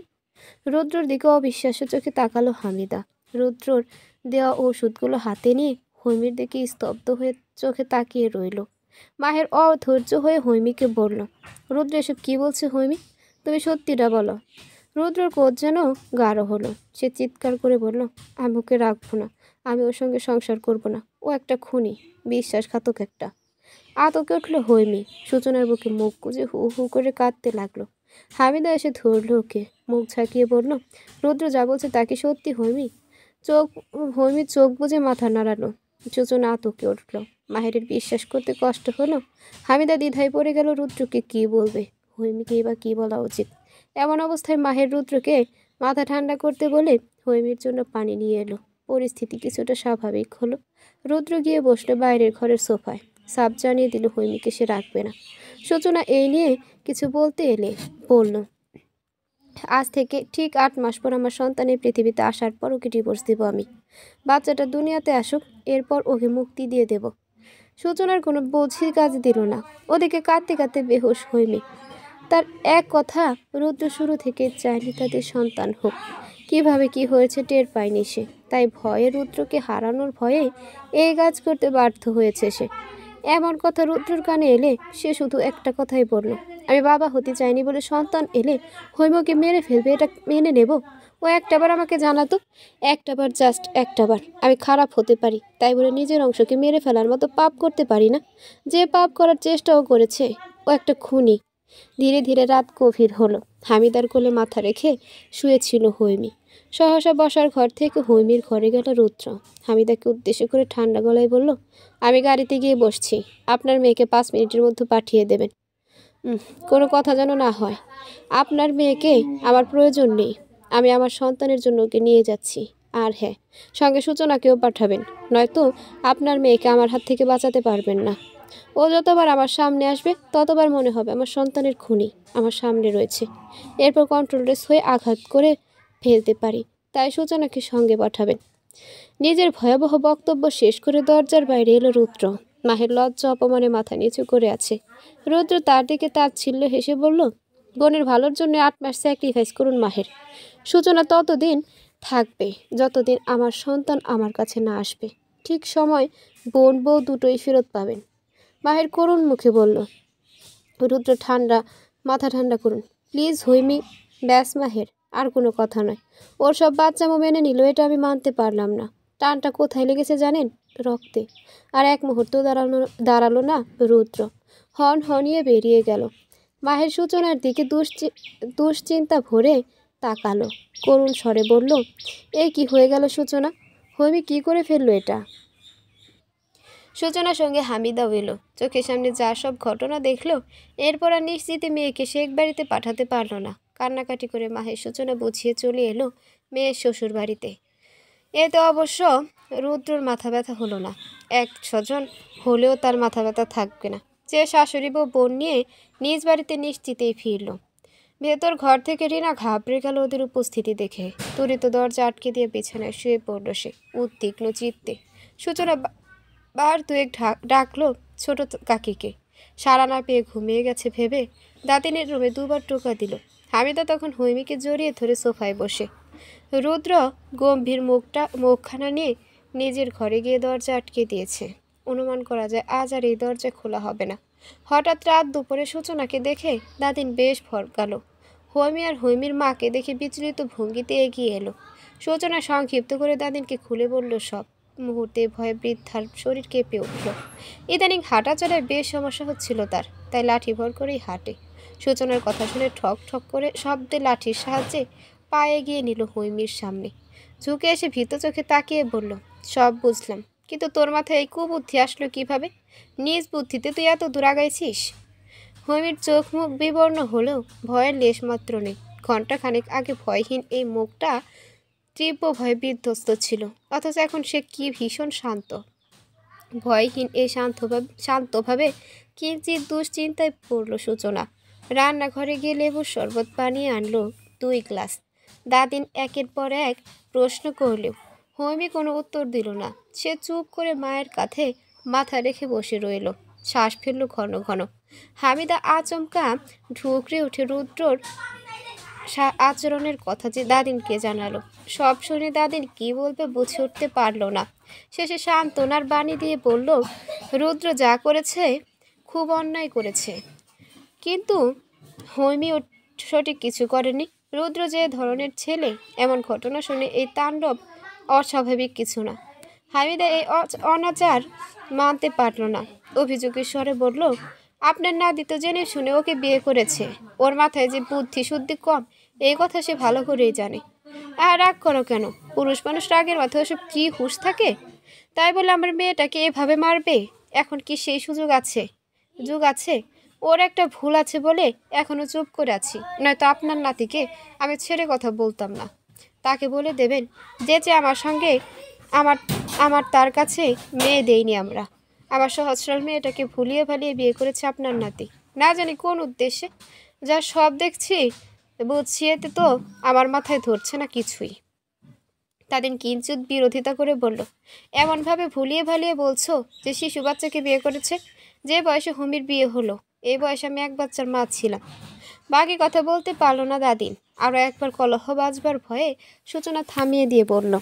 Speaker 2: রুদ্রর দিকে অবিশ্বাস্য চোখে তাকালো হামিদা। রুদ্রর দেওয়া ওষুধগুলো হাতে নিয়ে হৈমির দিকে স্তব্ধ হয়ে চোখে তাকিয়ে রইল। মাহের অধৈর্য হয়ে হৈমিকে বলল, রুদ্র এসব কী বলছে হৈমি? তুমি সত্যিটা বলো। রুদ্রর কোচ যেন গাঢ় হলো। সে চিৎকার করে বলল, আমি ওকে রাখবো না, আমি ওর সঙ্গে সংসার করব না, ও একটা খুনি, বিশ্বাসঘাতক একটা। আতকে উঠল হৈমি। সূচনার বুকে মুখ গুজে হু হু করে কাঁদতে লাগলো। হামিদা এসে ধরল ওকে, মুখ ঝাঁকিয়ে বলল, রুদ্র যা বলছে তা কি সত্যি হৈমি? হৈমির চোখ বুজে মাথা নাড়ালো। সূচনা আতকে উঠল। মাহেরের বিশ্বাস করতে কষ্ট হলো। হামিদা দ্বিধায় পড়ে গেল রুদ্রকে কি বলবে, হৈমিকেই বা কি বলা উচিত। এমন অবস্থায় মাহের রুদ্রকে মাথা ঠান্ডা করতে বলে হৈমির জন্য পানি নিয়ে এলো। পরিস্থিতি কিছুটা স্বাভাবিক হলো। রুদ্র গিয়ে বসলো বাইরের ঘরের সোফায়। সাপ জানিয়ে দিল হৈমিকে সে রাখবে না। সূচনা এই নিয়ে কিছু বলতে এলে বলল, আজ থেকে ঠিক 8 মাস পর আমার সন্তানের পৃথিবীতে আসার পর ওকে ডিভোর্স দেব আমি। বাচ্চাটা দুনিয়াতে আসুক, এরপর ওকে মুক্তি দিয়ে দেব। সূচনার কোনো বোঝই কাজ দিল না। ওদিকে কাঁদতে কাঁদতে বেহুশ হৈমি। তার এক কথা, রুদ্র শুরু থেকে চায়নি তাদের সন্তান হোক। কিভাবে কি হয়েছে টের পায়নি সে, তাই ভয়ে রুদ্রকে হারানোর ভয়ে এই কাজ করতে বাধ্য হয়েছে সে। এমন কথা রুদ্রর কানে এলে সে শুধু একটা কথাই বলল, আমি বাবা হতে চাইনি বলে সন্তান এলে হৈমকে মেরে ফেলবে, এটা মেনে নেব? ও একটাবার আমাকে জানাতো, একটাবার, জাস্ট একটাবার আমি খারাপ হতে পারি তাই বলে নিজের অংশকে মেরে ফেলার মতো পাপ করতে পারি না। যে পাপ করার চেষ্টাও করেছে ও একটা খুনি। ধীরে ধীরে রাত গভীর হলো। হামিদার কোলে মাথা রেখে শুয়েছিল হৈমি। সহসা বসার ঘর থেকে হৈমির ঘরে গেল রুদ্র। হামিদাকে উদ্দেশ্য করে ঠান্ডা গলায় বলল, আমি গাড়িতে গিয়ে বসছি, আপনার মেয়েকে 5 মিনিটের মধ্যে পাঠিয়ে দেবেন। কোনো কথা যেন না হয়। আপনার মেয়েকে আমার প্রয়োজন নেই, আমি আমার সন্তানের জন্য ওকে নিয়ে যাচ্ছি। আর হ্যাঁ, সঙ্গে সূচনাকেও পাঠাবেন, নয়তো আপনার মেয়েকে আমার হাত থেকে বাঁচাতে পারবেন না। ও যতবার আমার সামনে আসবে ততবার মনে হবে আমার সন্তানের খুনি আমার সামনে রয়েছে। এরপর কন্ট্রোললেস হয়ে আঘাত করে ফেলতে পারি, তাই সূচনাকে সঙ্গে পাঠাবেন। নিজের ভয়াবহ বক্তব্য শেষ করে দরজার বাইরে এলো রুদ্র। মাহের লজ্জা অপমানে মাথা নিচু করে আছে। রুদ্র তার দিকে তাচ্ছিল্য হেসে বলল, বোনের ভালোর জন্য 8 মাস স্যাক্রিফাইস করুন মাহের। সূচনা ততদিন থাকবে যতদিন আমার সন্তান আমার কাছে না আসবে। ঠিক সময় বোন বউ দুটোই ফেরত পাবেন। মাহের করুণ মুখে বলল। রুদ্র মাথা ঠান্ডা করুন প্লিজ হৈমি। ব্যাস মাহের, আর কোনো কথা নয়। ওর সব বাচ্চামো মেনে নিল, এটা আমি মানতে পারলাম না। টানটা কোথায় লেগেছে জানেন? রক্তে। আর এক মুহূর্ত দাঁড়ালো না রুদ্র, হনিয়ে বেরিয়ে গেল। মাহের সূচনার দিকে দুশ্চিন্তা ভরে তাকালো, করুণ স্বরে বলল, এ কি হয়ে গেল সূচনা? হৈমি কি করে ফেললো এটা? সূচনার সঙ্গে হামিদাও এলো। চোখের সামনে যা সব ঘটনা দেখলো, এরপর আর নিশ্চিতে মেয়েকে শেখ বাড়িতে পাঠাতে পারলো না। কান্নাকাটি করে মাহের সূচনা বুঝিয়ে চলে এলো মেয়ের শ্বশুর বাড়িতে। এতে অবশ্য রুদ্রর মাথা ব্যথা হলো না। এক স্বজন হলেও তার মাথা ব্যথা থাকবে না। যে শাশুড়ি বউ বোন নিয়ে নিজ বাড়িতে নিশ্চিতেই ফিরল। ভেতর ঘর থেকে রিনা ঘাবড়ে গেল ওদের উপস্থিতি দেখে। ত্বরিত দরজা আটকে দিয়ে বিছানায় শুয়ে পড়ল সে উদ্বিগ্ন চিত্তে। সূচনা বার দুয়েক ডাকলো ছোট কাকিকে। সাড়া না পেয়ে ঘুমিয়ে গেছে ভেবে দাদিনের রুমে 2বার টোকা দিল। হামিদা তখন হৈমিকে জড়িয়ে ধরে সোফায় বসে। রুদ্র গম্ভীর মুখখানা নিয়ে নিজের ঘরে গিয়ে দরজা আটকে দিয়েছে। অনুমান করা যায় আজ আর এই দরজা খোলা হবে না। হঠাৎ রাত দুপুরে সূচনাকে দেখে দাদিন বেশ ভরকালো। হৈমি আর হৈমির মাকে দেখে বিচলিত ভঙ্গিতে এগিয়ে এলো। সূচনা সংক্ষিপ্ত করে দাদিনকে খুলে বলল সব। মুহূর্তে ভয়ে বৃদ্ধার শরীর কেঁপে উঠল। ইদানিং হাঁটা চলায় বেশ সমস্যা হচ্ছিল তার, তাই লাঠি ভর করেই হাঁটে। সূচনার কথা শুনে ঠক ঠক করে শব্দে লাঠির সাহায্যে পায়ে গিয়ে নিল হৈমির সামনে। ঝুঁকে এসে ভীত চোখে তাকিয়ে বলল, সব বুঝলাম, কিন্তু তোর মাথায় এই কুবুদ্ধি আসলো কিভাবে? নিজ বুদ্ধিতে তুই এত দূর আগাইছিস? হৈমির চোখ মুখ বিবর্ণ হলেও ভয়ের লেশমাত্র নেই। ঘণ্টাখানেক আগে ভয়হীন এই মুখটা তীব্র ভয়ে বিধ্বস্ত ছিল, অথচ এখন সে কি ভীষণ শান্ত। ভয়হীন এই শান্তভাবে কিঞ্চিত দুশ্চিন্তায় পড়ল সূচনা। রান্নাঘরে গিয়ে লেবুর শরবত বানিয়ে আনলো 2 গ্লাস। দাদিন একের পর এক প্রশ্ন করলেও হৈমি কোনো উত্তর দিল না। সে চুপ করে মায়ের কাঁধে মাথা রেখে বসে রইল। শ্বাস ফেলল ঘন ঘন। হামিদা আচমকা ঢুকরে উঠে রুদ্রর আচরণের কথা যে দাদিনকে জানালো। সব শুনে দাদিন কি বলবে বুঝে উঠতে পারল না। শেষে সান্ত্বনার বাণী দিয়ে বলল, রুদ্র যা করেছে খুব অন্যায় করেছে, কিন্তু হৈমিও সঠিক কিছু করেনি। রুদ্র যে ধরনের ছেলে, এমন ঘটনা শুনে এই তাণ্ডব অস্বাভাবিক কিছু না। হামিদা এই অনাচার মানতে পারল না। অভিযোগের স্বরে বলল, আপনার নাতি তো জেনে শুনে ওকে বিয়ে করেছে। ওর মাথায় যে বুদ্ধি শুদ্ধি কম এই কথা সে ভালো করেই জানে। আর রাগ করো কেন? পুরুষ মানুষ রাগের মাথায় ওসব কি হুঁশ থাকে? তাই বলে আমার মেয়েটাকে এভাবে মারবে? এখন কি সেই সুযোগ আছে? যুগ আছে? ওর একটা ভুল আছে বলে এখনো চুপ করে আছি, নয়তো আপনার নাতিকে আমি ছেড়ে কথা বলতাম না। তাকে বলে দেবেন যে আমার সঙ্গে আমার আমার তার কাছে মেয়ে দেইনি আমরা। আমার সহজ সরল মেয়েটাকে ভুলিয়ে ভালিয়ে বিয়ে করেছে আপনার নাতি, না জানি কোন উদ্দেশ্যে। যা সব দেখছি বুঝছি, এতে তো আমার মাথায় ধরছে না কিছুই। তাদের কিঞ্চিত বিরোধিতা করে বলল, এমনভাবে ভুলিয়ে ভালিয়ে বলছো যে শিশু বাচ্চাকে বিয়ে করেছে। যে বয়সে হুমির বিয়ে হলো এই বয়সে আমি এক বাচ্চার মা ছিলাম। বাকি কথা বলতে পারল না দাদিন। আরও একবার কলহ বাজবার ভয়ে সূচনা থামিয়ে দিয়ে বলল,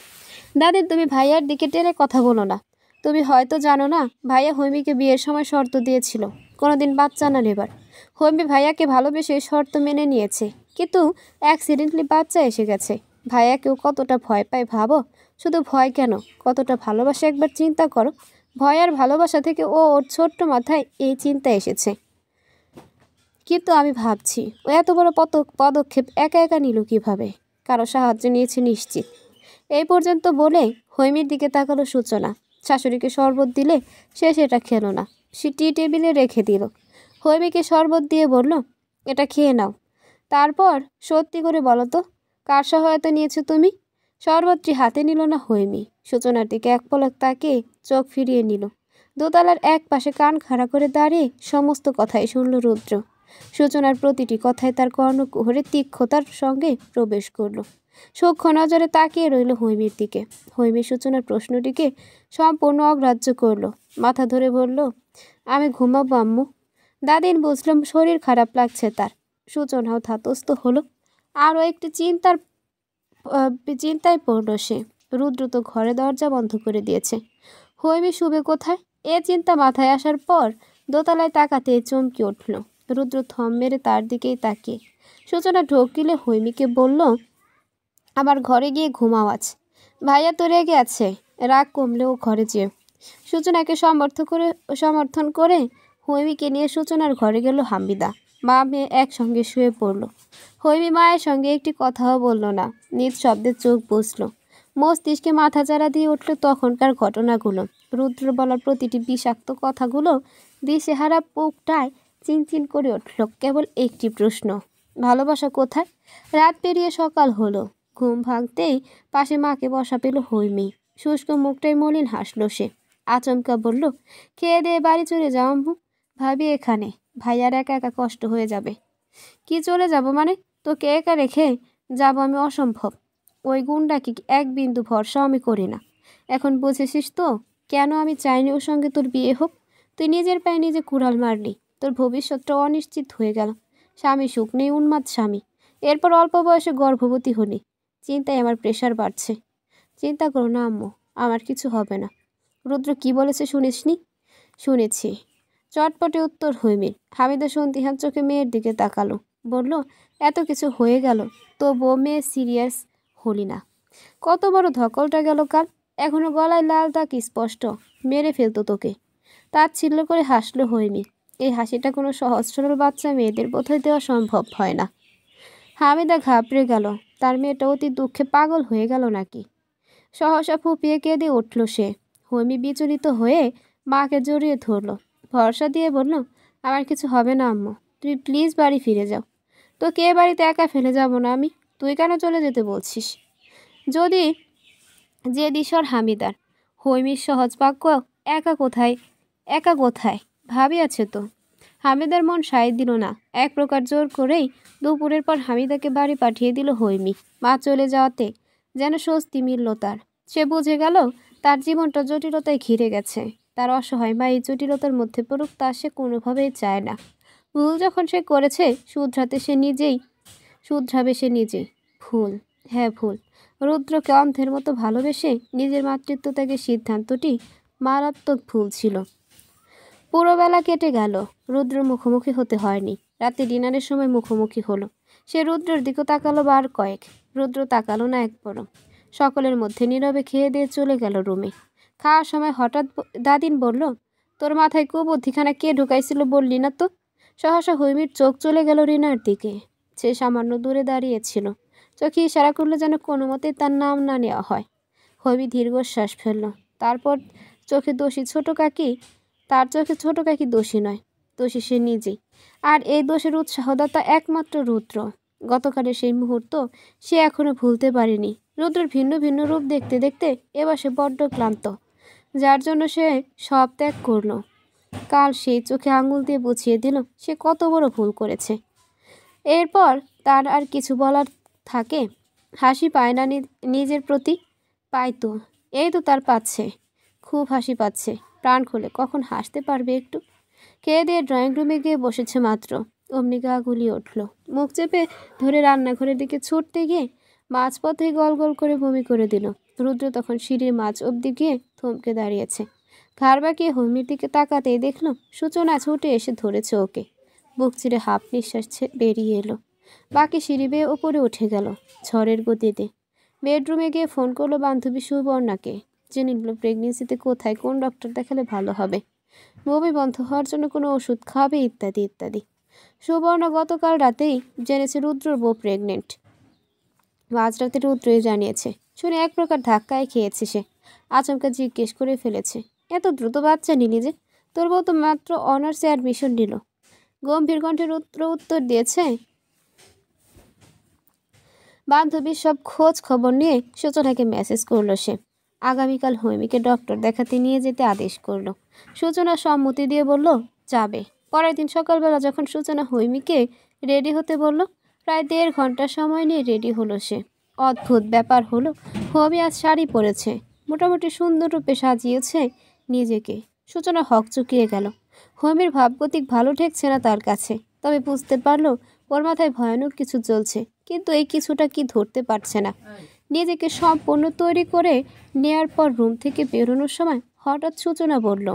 Speaker 2: দাদিন তুমি ভাইয়ার দিকে টেনে কথা বলো না। তুমি হয়তো জানো না, ভাইয়া হৈমিকে বিয়ের সময় শর্ত দিয়েছিল কোনোদিন বাচ্চা না নেবার। হৈমি ভাইয়াকে ভালোবেসে শর্ত মেনে নিয়েছে, কিন্তু অ্যাক্সিডেন্টলি বাচ্চা এসে গেছে। ভাইয়াকেও কতটা ভয় পায় ভাবো। শুধু ভয় কেন, কতটা ভালোবাসা একবার চিন্তা করো। ভয় আর ভালোবাসা থেকে ওর ছোট্ট মাথায় এই চিন্তা এসেছে। কিন্তু আমি ভাবছি ও এত বড় পদক্ষেপ একা একা নিল কীভাবে? কারো সাহায্য নিয়েছে নিশ্চিত। এই পর্যন্ত বলে হৈমির দিকে তাকালো সূচনা। শাশুড়িকে শরবত দিলে সে সেটা খেলো না, সে টি টেবিলে রেখে দিল। হৈমিকে শরবত দিয়ে বলল, এটা খেয়ে নাও। তারপর সত্যি করে বলো তো, কার সহায়তা নিয়েছো তুমি? শরবতটি হাতে নিল না হৈমি। সূচনার দিকে এক পলক তাকিয়ে চোখ ফিরিয়ে নিল। দোতলার এক পাশে কান খাড়া করে দাঁড়িয়ে সমস্ত কথাই শুনল রুদ্র। সূচনার প্রতিটি কথায় তার কর্ণকুহরে তীক্ষ্ণতার সঙ্গে প্রবেশ করল। সূক্ষ্ম নজরে তাকিয়ে রইল হৈমির দিকে। হৈমি সূচনার প্রশ্নটিকে সম্পূর্ণ অগ্রাহ্য করল। মাথা ধরে বলল, আমি ঘুমাবো আম্মু। দাদিন বুঝলাম শরীর খারাপ লাগছে তার। সূচনাও ধাতস্থ হলো। আরও একটি চিন্তায় পড়ল সে। রুদ্র তো ঘরে দরজা বন্ধ করে দিয়েছে। হৈমি শুবে কোথায়? এ চিন্তা মাথায় আসার পর দোতলায় তাকাতে চমকে উঠল। রুদ্র থম মেরে তার দিকেই তাকিয়ে। সূচনা ঢোক গিলে হৈমিকে বলল, আমার ঘরে গিয়ে ঘুমাও আজ। ভাইয়া তো রেগে আছে, রাগ কমলেও ঘরে যেও। সূচনাকে সমর্থন করে হৈমিকে নিয়ে সূচনার ঘরে গেল হামিদা। মা মেয়ে একসঙ্গে শুয়ে পড়ল। হৈমি মায়ের সঙ্গে একটি কথাও বলল না, নিজ শব্দে চোখ বুঝল। মস্তিষ্কে মাথাচাড়া দিয়ে উঠল তখনকার ঘটনাগুলো। রুদ্র বলার প্রতিটি বিষাক্ত কথাগুলো দিশেহারা বুকটায় চিনচিন করে উঠল। কেবল একটি প্রশ্ন, ভালোবাসা কোথায়? রাত পেরিয়ে সকাল হলো। ঘুম ভাঙতেই পাশে মাকে বসা পেল হৈমি। শুষ্ক মুখটাই মলিন হাসল সে। আচমকা বলল, খেয়ে দিয়ে বাড়ি চলে যাও আম্মু। ভাবি এখানে, ভাইয়ার একা একা কষ্ট হয়ে যাবে। কি চলে যাব মানে? তোকে একা রেখে যাব আমি? অসম্ভব। ওই গুন্ডাকে এক বিন্দু ভরসা আমি করি না। এখন বুঝেছিস তো কেন আমি চাইনি ওর সঙ্গে তোর বিয়ে হোক? তুই নিজের পায়ে নিজে কুড়াল মারলি। তোর ভবিষ্যৎটা অনিশ্চিত হয়ে গেল। স্বামী সুখ নেই, উন্মাদ স্বামী। এরপর অল্প বয়সে গর্ভবতী হলি। চিন্তায় আমার প্রেশার বাড়ছে। চিন্তা করো না আম্মু, আমার কিছু হবে না। রুদ্র কি বলেছে শুনিসনি? শুনেছি। চটপটে উত্তর হৈমির। হামিদা সন্দিহান চোখে মেয়ের দিকে তাকালো। বলল, এত কিছু হয়ে গেল তবুও মেয়ে সিরিয়াস হলি না? কত বড় ধকলটা গেল কাল। এখনো গলায় লাল দাগ স্পষ্ট। মেরে ফেলতো তোকে। তাচ্ছিল্য করে হাসলো হৈমি। এই হাসিটা কোনো সহজ সরল বাচ্চা মেয়েদের বোধহয় দেওয়া সম্ভব হয় না। হামিদা ঘাবড়ে গেল। তার মেয়েটা অতি দুঃখে পাগল হয়ে গেল নাকি? সহসা ফুপিয়ে কেঁদে উঠল সে। হৈমি বিচলিত হয়ে মাকে জড়িয়ে ধরল। ভরসা দিয়ে বলল, আমার কিছু হবে না আম্মু, তুমি প্লিজ বাড়ি ফিরে যাও। তোকে এ বাড়িতে একা ফেলে যাব না আমি। তুই কেন চলে যেতে বলছিস? যদি যে দিশর হামিদার। হৈমির সহজ বাক্য, একা কোথায়? একা কোথায়? ভাবি আছে তো। হামিদার মন সায় দিল না। এক প্রকার জোর করেই দুপুরের পর হামিদাকে বাড়ি পাঠিয়ে দিল হৈমি। মা চলে যাওয়াতে যেন স্বস্তি মিলল তার। সে বুঝে গেল তার জীবনটা জটিলতায় ঘিরে গেছে। তার অসহায় মা এই জটিলতার মধ্যে পড়ুক তা সে কোনোভাবেই চায় না। ভুল যখন সে করেছে শুধরাবে সে নিজেই। ভুল, হ্যাঁ ভুল। রুদ্রকে অন্ধের মতো ভালোবেসে নিজের মাতৃত্ব ত্যাগের সিদ্ধান্তটি মারাত্মক ভুল ছিল। পুরোবেলা কেটে গেল। রুদ্র মুখোমুখি হতে হয়নি। রাতে ডিনারের সময় মুখোমুখি হলো। সে রুদ্রের দিকে তাকালো বার কয়েক। রুদ্র তাকালো না একবারও। সকলের মধ্যে নীরবে খেয়ে দিয়ে চলে গেল রুমে। খাওয়ার সময় হঠাৎ দাদিন বলল, তোর মাথায় কুবুদ্ধিখানা কে ঢুকাইছিল বললি না তো? সহসা হৈমির চোখ চলে গেল রিনার দিকে। সে সামান্য দূরে দাঁড়িয়েছিল, চোখে ইশারা করলো যেন কোনো মতেই তার নাম না নেওয়া হয়। হৈমি দীর্ঘশ্বাস ফেলল। তারপর চোখে দোষী ছোট কাকি, তার চোখে ছোট কাকি দোষী নয়, দোষী সে নিজেই। আর এই দোষের উৎসাহদাতা একমাত্র রুদ্র। গতকালের সেই মুহূর্ত সে এখনো ভুলতে পারেনি। রুদ্রের ভিন্ন ভিন্ন রূপ দেখতে দেখতে এবার সে বড্ড ক্লান্ত, যার জন্য সে সব ত্যাগ করলো। কাল সেই চোখে আঙুল দিয়ে বুঝিয়ে দিল সে কত বড় ভুল করেছে। এরপর তার আর কিছু বলার থাকে? হাসি পায় না নিজের প্রতি? পায় তো, এই তো তার পাচ্ছে, খুব হাসি পাচ্ছে। প্রাণ খুলে কখন হাসতে পারবে একটু? খেয়ে দিয়ে ড্রয়িং রুমে গিয়ে বসেছে মাত্র, অমনি গা গুলিয়ে উঠল। মুখ চেপে ধরে রান্নাঘরের দিকে ছুটতে গিয়ে মাঝপথে গল গল করে বমি করে দিল। রুদ্র তখন সিঁড়ির মাঝ অবধি গিয়ে থমকে দাঁড়িয়েছে। ঘাড় বাঁকিয়ে হৈমির দিকে তাকাতেই দেখল সূচনা ছুটে এসে ধরেছে ওকে। বুক চিরে হাফ নিঃশ্বাস বেরিয়ে এলো। বাকি সিঁড়ি বেয়ে ওপরে উঠে গেল ঝড়ের গতিতে। বেডরুমে গিয়ে ফোন করলো বান্ধবী সুবর্ণাকে, জেনে নিল প্রেগনেন্সিতে কোথায় কোন ডক্টর দেখালে ভালো হবে, বমি বন্ধ হওয়ার জন্য কোনো ওষুধ খাবে, ইত্যাদি ইত্যাদি। সুবর্ণা গতকাল রাতেই জেনেছে রুদ্রর বউ প্রেগনেন্ট। মাঝরাতে রুদ্রই জানিয়েছে। শুনে এক প্রকার ধাক্কায় খেয়েছে সে। আচমকা জিজ্ঞেস করে ফেলেছে, এত দ্রুত বাচ্চা নিলি যে? তোর বউ তো মাত্র অনার্সে অ্যাডমিশন নিল। গম্ভীর কণ্ঠে রুদ্র উত্তর দিয়েছে। বান্ধবীর সব খোঁজ খবর নিয়ে সূচনাকে মেসেজ করলো সে। আগামীকাল হৈমিকে ডক্টর দেখাতে নিয়ে যেতে আদেশ করলো। সূচনা সম্মতি দিয়ে বলল যাবে। পরের দিন সকালবেলা যখন সূচনা হৈমিকে রেডি হতে বলল, প্রায় 1.5 ঘন্টা সময় নিয়ে রেডি হলো সে। অদ্ভুত ব্যাপার হলো, হৈমি আজ শাড়ি পরেছে, মোটামুটি সুন্দর রূপে সাজিয়েছে নিজেকে। সূচনা হকচকিয়ে গেল। হৈমির ভাবগতিক ভালো ঠেকছে না তার কাছে, তবে বুঝতে পারলো ওর মাথায় ভয়ানক কিছু চলছে, কিন্তু এই কিছুটা কি ধরতে পারছে না। নিজেকে সম্পূর্ণ তৈরি করে নেয়ার পর রুম থেকে বেরোনোর সময় হঠাৎ সূচনা বলল,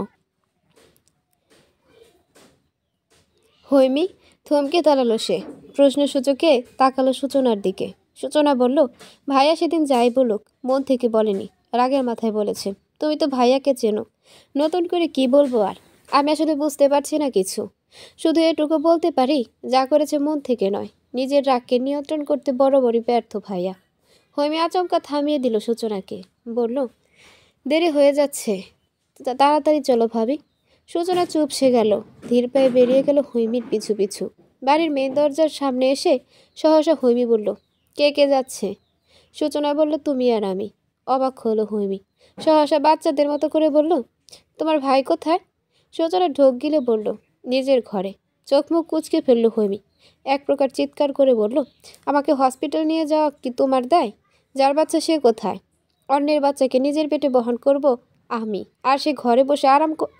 Speaker 2: হৈমি। থমকে দাঁড়ালো সে। প্রশ্নসূচকে তাকালো সূচনার দিকে। সূচনা বলল, ভাইয়া সেদিন যাই বলুক মন থেকে বলেনি, রাগের মাথায় বলেছে। তুমি তো ভাইয়াকে চেনো, নতুন করে কি বলবো আর? আমি আসলে বুঝতে পারছি না কিছু। শুধু এটুকু বলতে পারি, যা করেছে মন থেকে নয়, নিজের রাগকে নিয়ন্ত্রণ করতে বড় ব্যর্থ ভাইয়া। হৈমি আচমকা থামিয়ে দিল সূচনাকে, বলল, দেরি হয়ে যাচ্ছে, তাড়াতাড়ি চলো ভাবি। সূচনা চুপসে গেল, ধীর পায়ে বেরিয়ে গেল হৈমির পিছু পিছু। বাড়ির মেন দরজার সামনে এসে সহসা হৈমি বলল, কে কে যাচ্ছে? সূচনা বলল, তুমি আর আমি। অবাক হলো হৈমি, সহসা বাচ্চাদের মতো করে বলল, তোমার ভাই কোথায়? সূচনা ঢোক গিলে বলল, নিজের ঘরে। চোখ মুখ কুঁচকে ফেলল হৈমি, এক প্রকার চিৎকার করে বলল, আমাকে হসপিটাল নিয়ে যাওয়া কি তোমার দায়? যার বাচ্চা সে কোথায়? অন্যের বাচ্চাকে নিজের পেটে বহন করব আমি, আর সে ঘরে বসে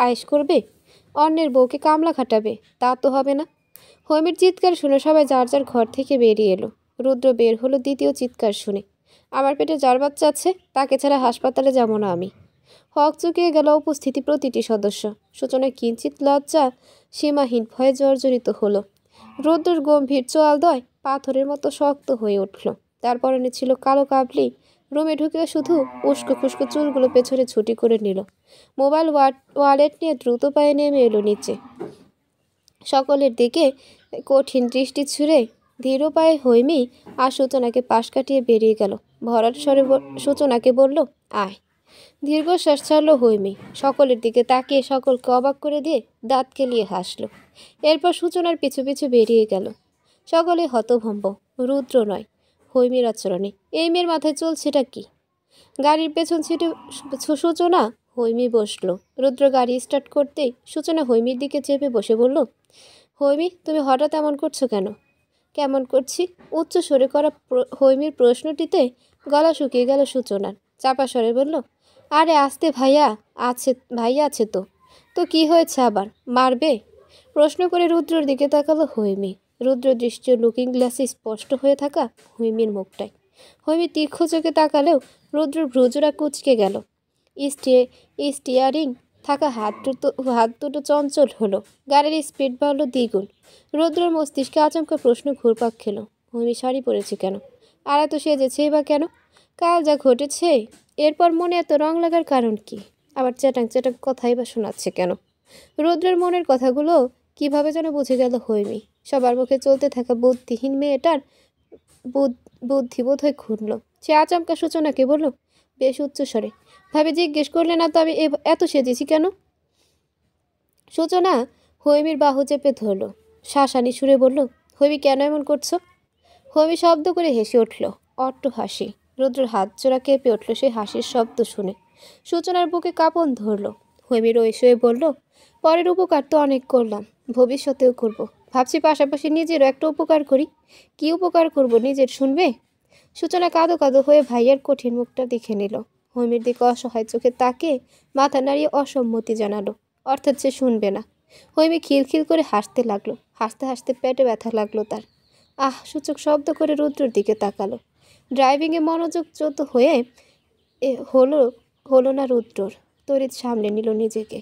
Speaker 2: আয়েশ করবে? অন্যের বউকে কামলা খাটাবে? তা তো হবে না। হৈমির চিৎকার শুনে সবাই যার যার ঘর থেকে বেরিয়ে এলো। রুদ্র বের হলো দ্বিতীয় চিৎকার শুনে। আমার পেটে যার বাচ্চা আছে তাকে ছাড়া হাসপাতালে যাব না আমি। হক চুকিয়ে গেল উপস্থিতি প্রতিটি সদস্য। সূচনা কিঞ্চিত লজ্জা, সীমাহীন ভয়ে জর্জরিত হলো। রুদ্রর গম্ভীর চোয়ালদয় পাথরের মতো শক্ত হয়ে উঠল। তার পরনে ছিল কালো কাবলি। রুমে ঢুকে শুধু উস্কো খুস্কো চুলগুলো পেছনে ছুটি করে নিল। মোবাইল ওয়ালেট নিয়ে দ্রুত পায়ে নেমে এলো নিচে। সকলের দিকে কঠিন দৃষ্টি ছুঁড়ে ধীর পায়ে হৈমি আর সূচনাকে পাশ কাটিয়ে বেরিয়ে গেল। ভরাট স্বরে সূচনাকে বলল, আয়। দীর্ঘশ্বাস ছাড়ল হৈমি। সকলের দিকে তাকিয়ে সকলকে অবাক করে দিয়ে দাঁত কেলিয়ে হাসল। এরপর সূচনার পিছু পিছু বেরিয়ে গেল। সকলে হতভম্ব, রুদ্র নয়, হৈমির আচরণে। এই মেয়ের মাথায় চলছেটা কি? গাড়ির পেছন সিটে সূচনা, হৈমি বসলো। রুদ্র গাড়ি স্টার্ট করতেই সূচনা হৈমির দিকে চেপে বসে বলল, হৈমি, তুমি হঠাৎ এমন করছো কেন? কেমন করছি? উচ্চ স্বরে করা হৈমির প্রশ্নটিতে গলা শুকিয়ে গেল সূচনার। চাপা স্বরে বলল, আরে আস্তে ভাইয়া আছে তো। তো কি হয়েছে আবার, মারবে? প্রশ্ন করে রুদ্রর দিকে তাকালো হৈমি। রুদ্র দৃষ্টির লুকিং গ্লাসে স্পষ্ট হয়ে থাকা হৈমির মুখটায়। হৈমি তীক্ষ্ণ চোখে তাকালেও রুদ্র ভ্রুজোড়া কুঁচকে গেল। স্টিয়ারিং থাকা হাত দুটো চঞ্চল হলো। গাড়ির স্পিড বাড়ল দ্বিগুণ। রুদ্রর মস্তিষ্কে আচমকা প্রশ্ন ঘুরপাক খেলো, হৈমি শাড়ি পরেছে কেন? আর এত সেজেছেই বা কেন? কাল যা ঘটেছে, এরপর মনে এত রং লাগার কারণ কি? আবার চ্যাটাং চ্যাটাং কথাই বা শোনাচ্ছে কেন? রুদ্রের মনের কথাগুলো কিভাবে যেন বুঝে গেল হৈমি। সবার মুখে চলতে থাকা বুদ্ধিহীন মেয়েটার বুদ্ধি বোধ হয়ে ঘুরল। সে আচমকা সূচনাকে বলল বেশ উচ্চস্বরে, ভাবে জিজ্ঞেস করলে না তো আমি এত সেজেছি কেন? সূচনা হৈমির বাহু চেপে ধরল, শাসানি সুরে বলল, হৈমি কেন এমন করছো? হৈমি শব্দ করে হেসে উঠল, অট্ট হাসি। রুদ্রের হাত জোড়া কেঁপে উঠল সেই হাসির শব্দ শুনে। সূচনার বুকে কাঁপন ধরল। হৈমি রয়ে শুয়ে বলল, পরের উপকার তো অনেক করলাম, ভবিষ্যতেও করব। ভাবছি পাশাপাশি নিজেরও একটা উপকার করি। কি উপকার করব নিজের শুনবে? সূচনা কাঁদো কাঁদো হয়ে ভাইয়ের কঠিন মুখটা দেখে নিল। হৈমির দিকে অসহায় চোখে তাকে মাথা নাড়িয়ে অসম্মতি জানালো, অর্থাৎ সে শুনবে না। হৈমি খিলখিল করে হাসতে লাগলো। হাসতে হাসতে পেটে ব্যথা লাগলো তার। সূচক শব্দ করে রুদ্রের দিকে তাকালো। ড্রাইভিংয়ে মনোযোগচ্যুত হয়ে হলো না রুদ্রর। তড়িৎ সামলে নিল নিজেকে।